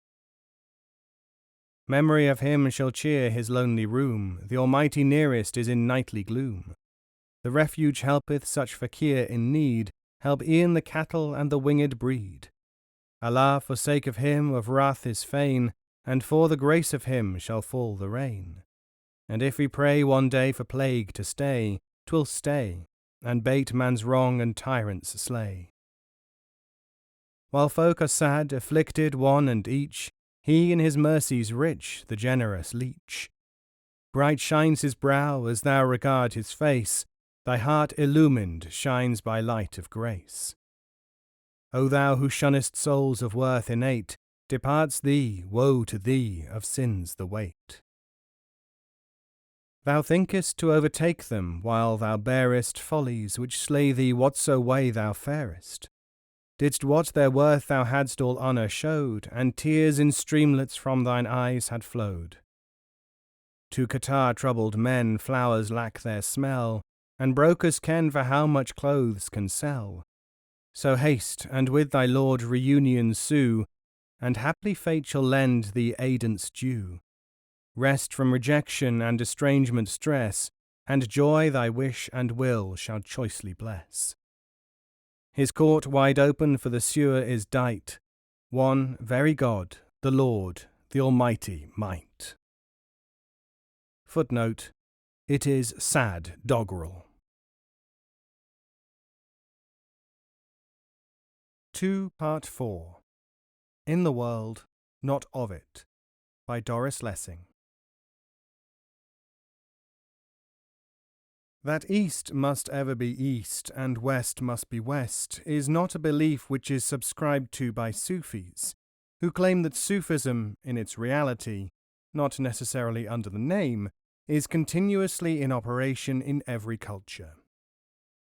S1: Memory of him shall cheer his lonely room, the Almighty nearest is in nightly gloom. The refuge helpeth such fakir in need, help e'en the cattle and the winged breed. Allah, for sake of him, of wrath is fain, and for the grace of him shall fall the rain. And if we pray one day for plague to stay, 'twill stay, and bate man's wrong and tyrants slay. While folk are sad, afflicted one and each, he in his mercies rich, the generous leech. Bright shines his brow as thou regard his face, thy heart illumined shines by light of grace. O thou who shunnest souls of worth innate, departs thee, woe to thee, of sins the weight. Thou thinkest to overtake them, while thou bearest follies which slay thee whatso way thou farest. Didst what their worth thou hadst all honour showed, and tears in streamlets from thine eyes had flowed. To catarrh-troubled men flowers lack their smell, and brokers ken for how much clothes can sell. So haste, and with thy Lord reunion sue, and haply fate shall lend thee aidance due. Rest from rejection and estrangement stress, and joy thy wish and will shall choicely bless. His court wide open for the sewer is dight, one very God, the Lord, the Almighty might. Footnote: it is sad doggerel. 2 Part 4 In the World, Not of It, by Doris Lessing. That East must ever be East and West must be West is not a belief which is subscribed to by Sufis, who claim that Sufism, in its reality, not necessarily under the name, is continuously in operation in every culture.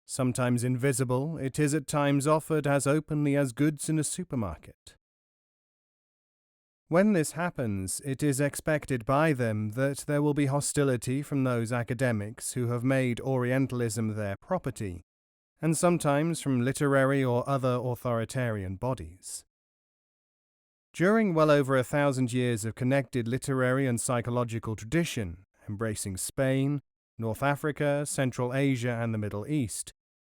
S1: Sometimes invisible, it is at times offered as openly as goods in a supermarket. When this happens, it is expected by them that there will be hostility from those academics who have made Orientalism their property, and sometimes from literary or other authoritarian bodies. During well over 1,000 years of connected literary and psychological tradition, embracing Spain, North Africa, Central Asia, and the Middle East,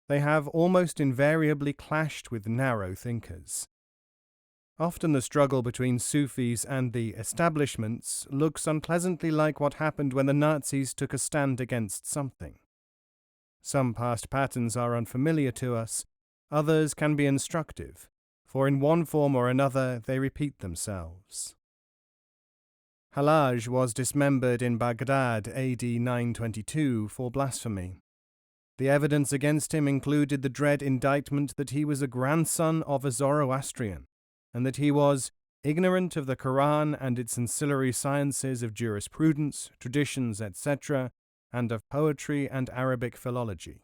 S1: they have almost invariably clashed with narrow thinkers. Often the struggle between Sufis and the establishments looks unpleasantly like what happened when the Nazis took a stand against something. Some past patterns are unfamiliar to us, others can be instructive, for in one form or another they repeat themselves. Hallaj was dismembered in Baghdad AD 922 for blasphemy. The evidence against him included the dread indictment that he was a grandson of a Zoroastrian, and that he was ignorant of the Quran and its ancillary sciences of jurisprudence, traditions, etc., and of poetry and Arabic philology.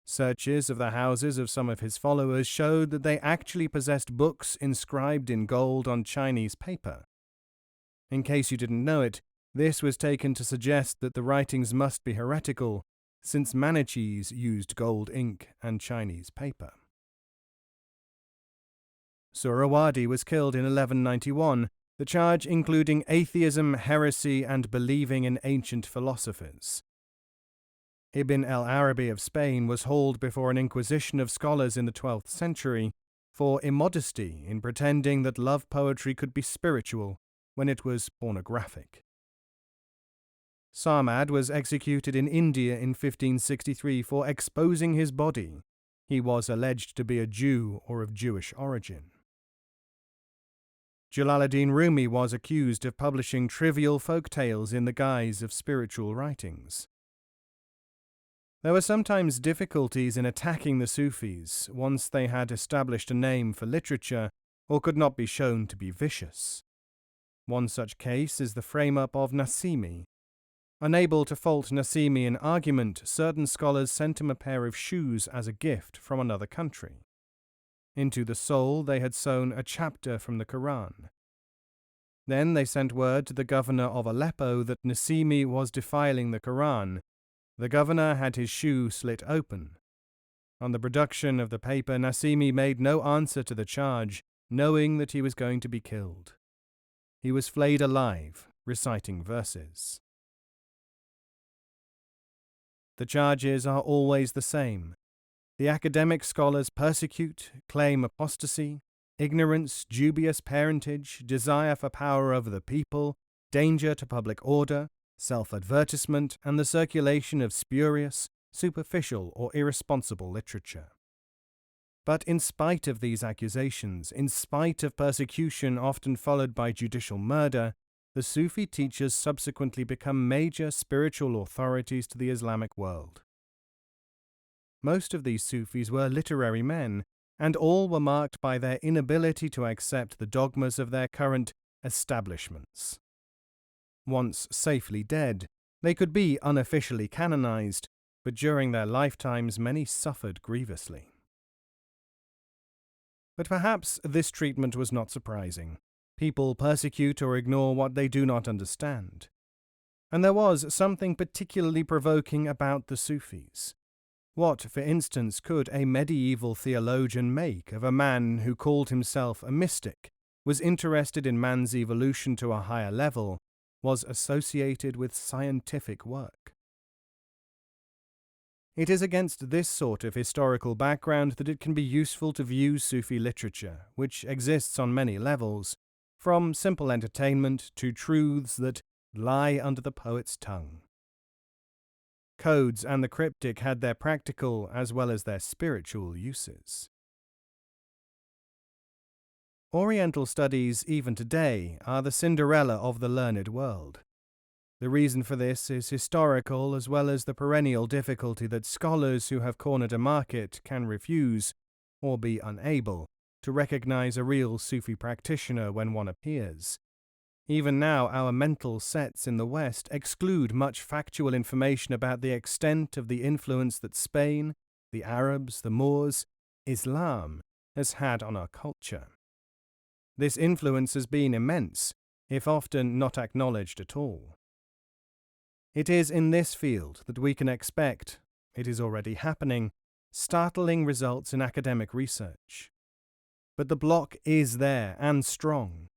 S1: Searches of the houses of some of his followers showed that they actually possessed books inscribed in gold on Chinese paper. In case you didn't know it, this was taken to suggest that the writings must be heretical, since Manichees used gold ink and Chinese paper. Suhrawardi was killed in 1191, the charge including atheism, heresy, and believing in ancient philosophers. Ibn al-Arabi of Spain was hauled before an inquisition of scholars in the 12th century for immodesty in pretending that love poetry could be spiritual when it was pornographic. Sarmad was executed in India in 1563 for exposing his body. He was alleged to be a Jew or of Jewish origin. Jalaluddin Rumi was accused of publishing trivial folk tales in the guise of spiritual writings. There were sometimes difficulties in attacking the Sufis once they had established a name for literature or could not be shown to be vicious. One such case is the frame-up of Nasimi. Unable to fault Nasimi in argument, certain scholars sent him a pair of shoes as a gift from another country. Into the sole they had sewn a chapter from the Quran. Then they sent word to the governor of Aleppo that Nasimi was defiling the Quran. The governor had his shoe slit open, On the production of the paper, Nasimi made no answer to the charge, knowing that he was going to be killed. He was flayed alive, reciting verses. The charges are always the same. The academic scholars persecute, claim apostasy, ignorance, dubious parentage, desire for power over the people, danger to public order, self-advertisement, and the circulation of spurious, superficial, or irresponsible literature. But in spite of these accusations, in spite of persecution often followed by judicial murder, the Sufi teachers subsequently become major spiritual authorities to the Islamic world. Most of these Sufis were literary men, and all were marked by their inability to accept the dogmas of their current establishments. Once safely dead, they could be unofficially canonized, but during their lifetimes many suffered grievously. But perhaps this treatment was not surprising. People persecute or ignore what they do not understand. And there was something particularly provoking about the Sufis. What, for instance, could a medieval theologian make of a man who called himself a mystic, was interested in man's evolution to a higher level, was associated with scientific work? It is against this sort of historical background that it can be useful to view Sufi literature, which exists on many levels, from simple entertainment to truths that lie under the poet's tongue. Codes and the cryptic had their practical as well as their spiritual uses. Oriental studies, even today, are the Cinderella of the learned world. The reason for this is historical as well as the perennial difficulty that scholars who have cornered a market can refuse, or be unable, to recognize a real Sufi practitioner when one appears. Even now, our mental sets in the West exclude much factual information about the extent of the influence that Spain, the Arabs, the Moors, Islam has had on our culture. This influence has been immense, if often not acknowledged at all. It is in this field that we can expect, it is already happening, startling results in academic research. But the block is there and strong.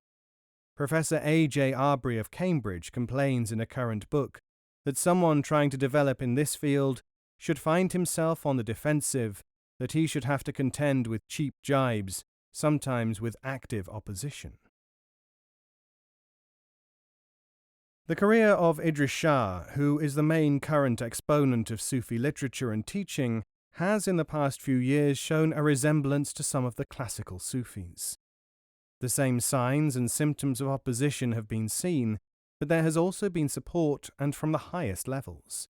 S1: Professor A.J. Arbery of Cambridge complains in a current book that someone trying to develop in this field should find himself on the defensive, that he should have to contend with cheap jibes, sometimes with active opposition. The career of Idries Shah, who is the main current exponent of Sufi literature and teaching, has in the past few years shown a resemblance to some of the classical Sufis. The same signs and symptoms of opposition have been seen, but there has also been support, and from the highest levels.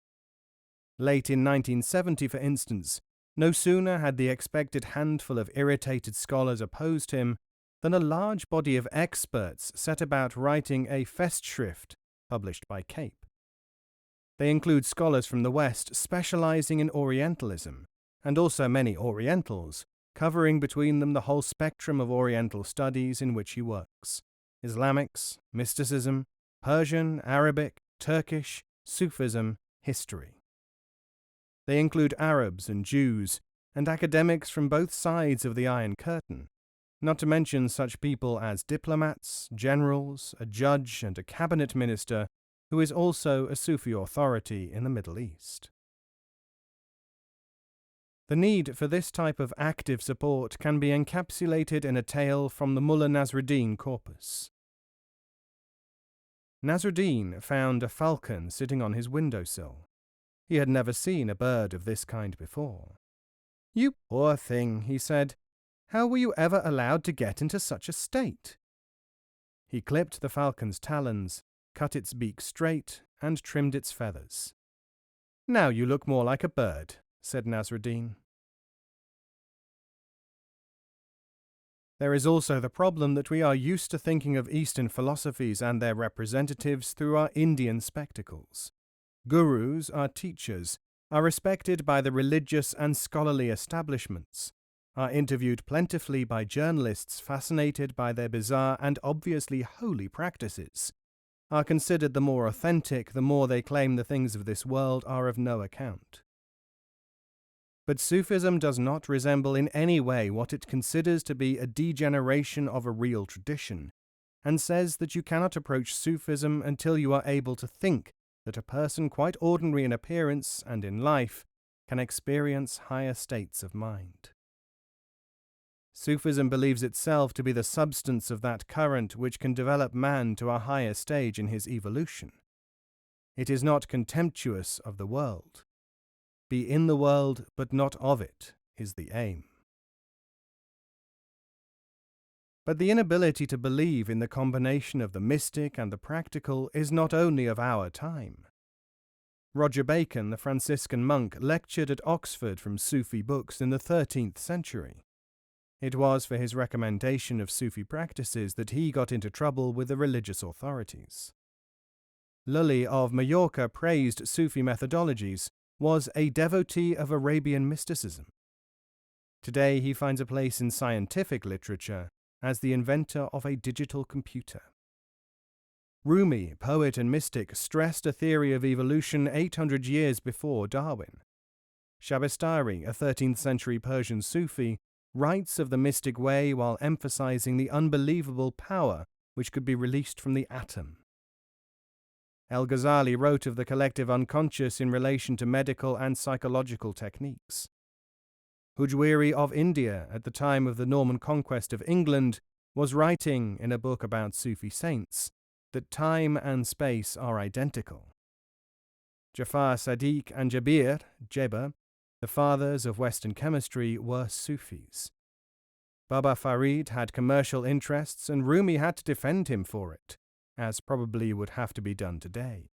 S1: Late in 1970, for instance, no sooner had the expected handful of irritated scholars opposed him than a large body of experts set about writing a Festschrift published by Cape. They include scholars from the West specializing in Orientalism, and also many Orientals, covering between them the whole spectrum of Oriental studies in which he works: Islamics, mysticism, Persian, Arabic, Turkish, Sufism, history. They include Arabs and Jews, and academics from both sides of the Iron Curtain, not to mention such people as diplomats, generals, a judge, and a cabinet minister who is also a Sufi authority in the Middle East. The need for this type of active support can be encapsulated in a tale from the Mullah Nasruddin corpus. Nasruddin found a falcon sitting on his windowsill. He had never seen a bird of this kind before. "You poor thing," he said, "how were you ever allowed to get into such a state?" He clipped the falcon's talons, cut its beak straight, and trimmed its feathers. "Now you look more like a bird," said Nasruddin. There is also the problem that we are used to thinking of Eastern philosophies and their representatives through our Indian spectacles. Gurus, our teachers, are respected by the religious and scholarly establishments, are interviewed plentifully by journalists fascinated by their bizarre and obviously holy practices, are considered the more authentic the more they claim the things of this world are of no account. But Sufism does not resemble in any way what it considers to be a degeneration of a real tradition, and says that you cannot approach Sufism until you are able to think that a person quite ordinary in appearance and in life can experience higher states of mind. Sufism believes itself to be the substance of that current which can develop man to a higher stage in his evolution. It is not contemptuous of the world. Be in the world, but not of it, is the aim. But the inability to believe in the combination of the mystic and the practical is not only of our time. Roger Bacon, the Franciscan monk, lectured at Oxford from Sufi books in the 13th century. It was for his recommendation of Sufi practices that he got into trouble with the religious authorities. Lully of Majorca praised Sufi methodologies, was a devotee of Arabian mysticism. Today he finds a place in scientific literature as the inventor of a digital computer. Rumi, poet and mystic, stressed a theory of evolution 800 years before Darwin. Shabestari, a 13th century Persian Sufi, writes of the mystic way while emphasizing the unbelievable power which could be released from the atom. El-Ghazali wrote of the collective unconscious in relation to medical and psychological techniques. Hujwiri of India, at the time of the Norman conquest of England, was writing in a book about Sufi saints that time and space are identical. Jafar Sadiq and Jeber, the fathers of Western chemistry, were Sufis. Baba Farid had commercial interests, and Rumi had to defend him for it, as probably would have to be done today.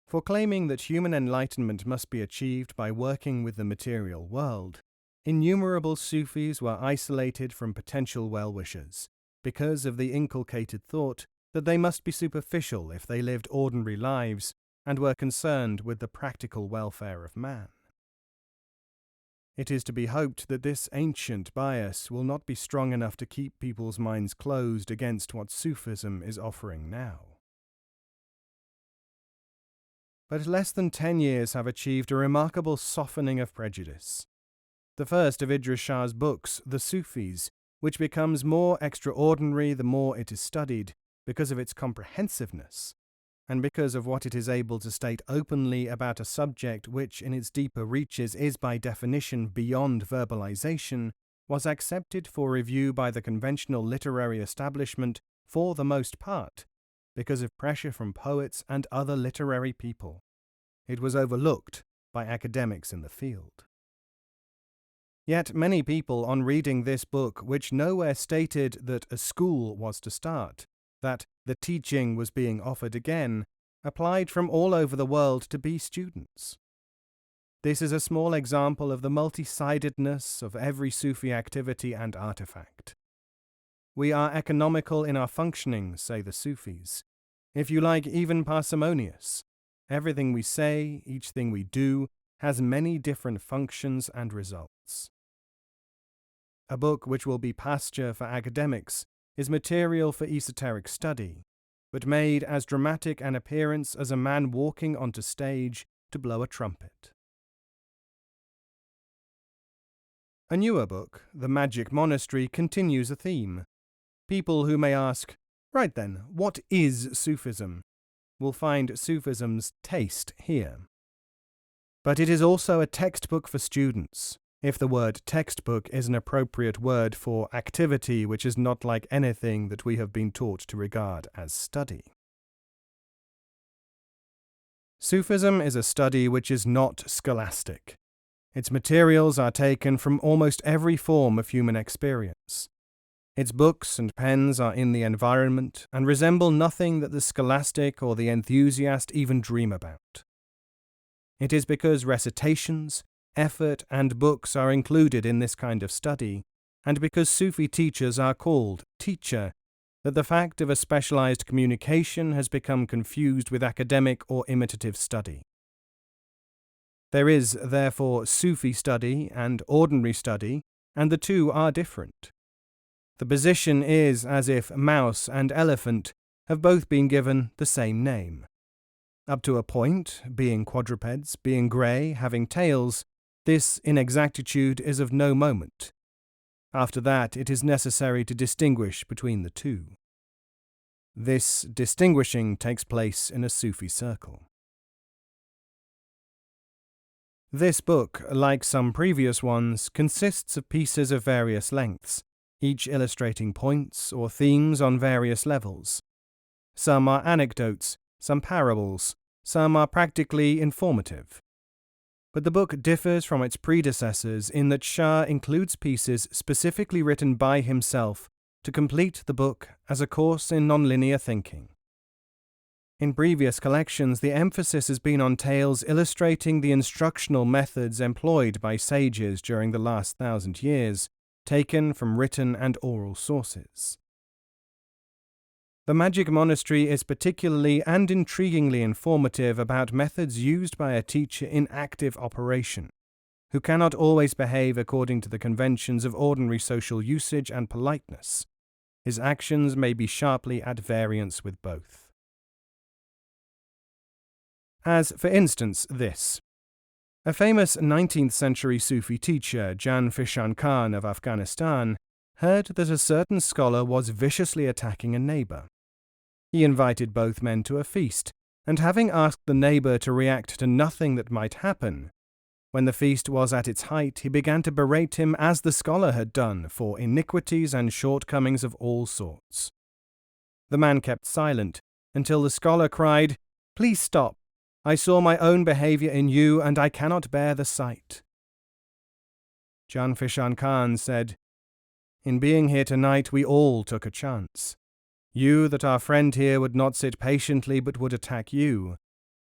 S1: For claiming that human enlightenment must be achieved by working with the material world, innumerable Sufis were isolated from potential well-wishers, because of the inculcated thought that they must be superficial if they lived ordinary lives and were concerned with the practical welfare of man. It is to be hoped that this ancient bias will not be strong enough to keep people's minds closed against what Sufism is offering now. But less than 10 years have achieved a remarkable softening of prejudice. The first of Idries Shah's books, The Sufis, which becomes more extraordinary the more it is studied because of its comprehensiveness, and because of what it is able to state openly about a subject which in its deeper reaches is by definition beyond verbalization, was accepted for review by the conventional literary establishment for the most part, because of pressure from poets and other literary people. It was overlooked by academics in the field. Yet many people on reading this book, which nowhere stated that a school was to start, that the teaching was being offered again, applied from all over the world to be students. This is a small example of the multi-sidedness of every Sufi activity and artifact. We are economical in our functioning, say the Sufis. If you like, even parsimonious. Everything we say, each thing we do, has many different functions and results. A book which will be pasture for academics is material for esoteric study, but made as dramatic an appearance as a man walking onto stage to blow a trumpet. A newer book, The Magic Monastery, continues a theme. People who may ask, right then, what is Sufism? Will find Sufism's taste here. But it is also a textbook for students, if the word textbook is an appropriate word for activity which is not like anything that we have been taught to regard as study. Sufism is a study which is not scholastic. Its materials are taken from almost every form of human experience. Its books and pens are in the environment and resemble nothing that the scholastic or the enthusiast even dream about. It is because recitations, effort, and books are included in this kind of study, and because Sufi teachers are called teacher, that the fact of a specialized communication has become confused with academic or imitative study. There is, therefore, Sufi study and ordinary study, and the two are different. The position is as if mouse and elephant have both been given the same name. Up to a point, being quadrupeds, being grey, having tails, This inexactitude is of no moment. After that, it is necessary to distinguish between the two. This distinguishing takes place in a Sufi circle. This book, like some previous ones, consists of pieces of various lengths, each illustrating points or themes on various levels. Some are anecdotes, some parables, some are practically informative. But the book differs from its predecessors in that Shah includes pieces specifically written by himself to complete the book as a course in nonlinear thinking. In previous collections, the emphasis has been on tales illustrating the instructional methods employed by sages during the last 1,000 years, taken from written and oral sources. The Magic Monastery is particularly and intriguingly informative about methods used by a teacher in active operation, who cannot always behave according to the conventions of ordinary social usage and politeness. His actions may be sharply at variance with both. As, for instance, this. A famous 19th century Sufi teacher, Jan Fishan Khan of Afghanistan, heard that a certain scholar was viciously attacking a neighbor. He invited both men to a feast, and having asked the neighbor to react to nothing that might happen, when the feast was at its height, he began to berate him as the scholar had done for iniquities and shortcomings of all sorts. The man kept silent until the scholar cried, "Please stop. I saw my own behavior in you, and I cannot bear the sight." Jan Fishan Khan said, "In being here tonight, we all took a chance. You that our friend here would not sit patiently but would attack you.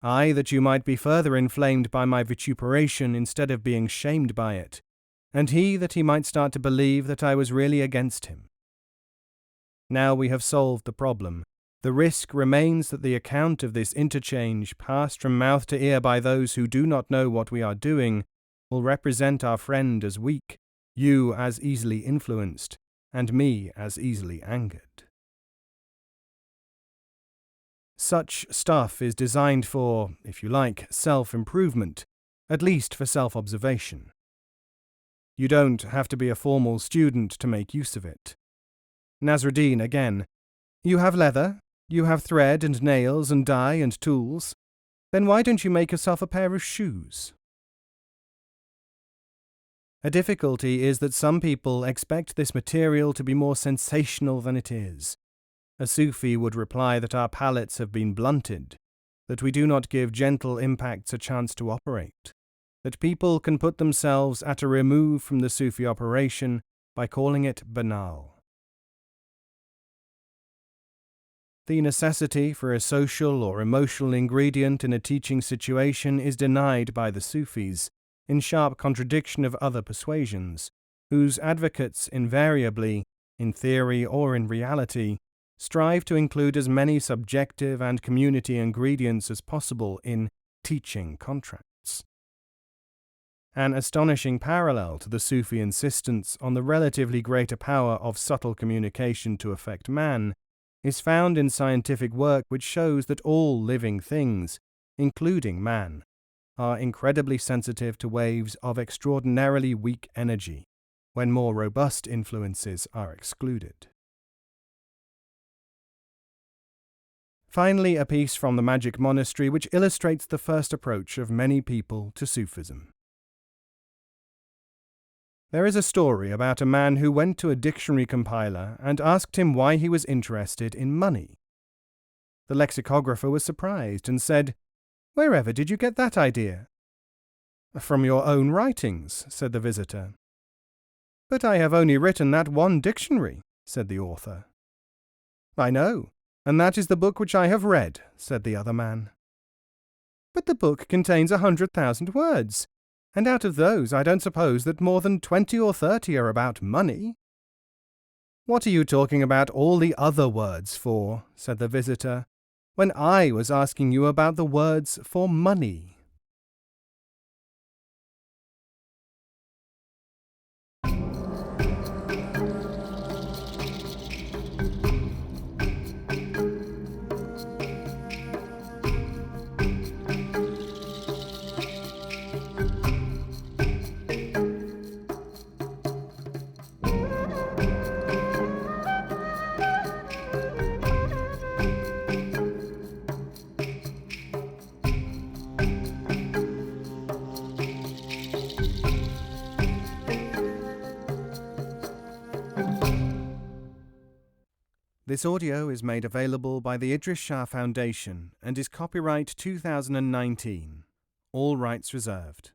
S1: I that you might be further inflamed by my vituperation instead of being shamed by it. And he that he might start to believe that I was really against him. Now we have solved the problem. The risk remains that the account of this interchange, passed from mouth to ear by those who do not know what we are doing, will represent our friend as weak, you as easily influenced, and me as easily angered." Such stuff is designed for, if you like, self-improvement, at least for self-observation. You don't have to be a formal student to make use of it. Nasruddin again, "You have leather, you have thread and nails and dye and tools. Then why don't you make yourself a pair of shoes?" A difficulty is that some people expect this material to be more sensational than it is. A Sufi would reply that our palates have been blunted, that we do not give gentle impacts a chance to operate, that people can put themselves at a remove from the Sufi operation by calling it banal. The necessity for a social or emotional ingredient in a teaching situation is denied by the Sufis, in sharp contradiction of other persuasions, whose advocates invariably, in theory or in reality, strive to include as many subjective and community ingredients as possible in teaching contracts. An astonishing parallel to the Sufi insistence on the relatively greater power of subtle communication to affect man is found in scientific work which shows that all living things, including man, are incredibly sensitive to waves of extraordinarily weak energy, when more robust influences are excluded. Finally, a piece from the Magic Monastery which illustrates the first approach of many people to Sufism. There is a story about a man who went to a dictionary compiler and asked him why he was interested in money. The lexicographer was surprised and said, "Wherever did you get that idea?" "From your own writings," said the visitor. "But I have only written that one dictionary," said the author. "I know, and that is the book which I have read," said the other man. "But the book contains 100,000 words, and out of those I don't suppose that more than 20 or 30 are about money." "What are you talking about all the other words for," said the visitor, "when I was asking you about the words for money?" This audio is made available by the Idries Shah Foundation and is copyright 2019. All rights reserved.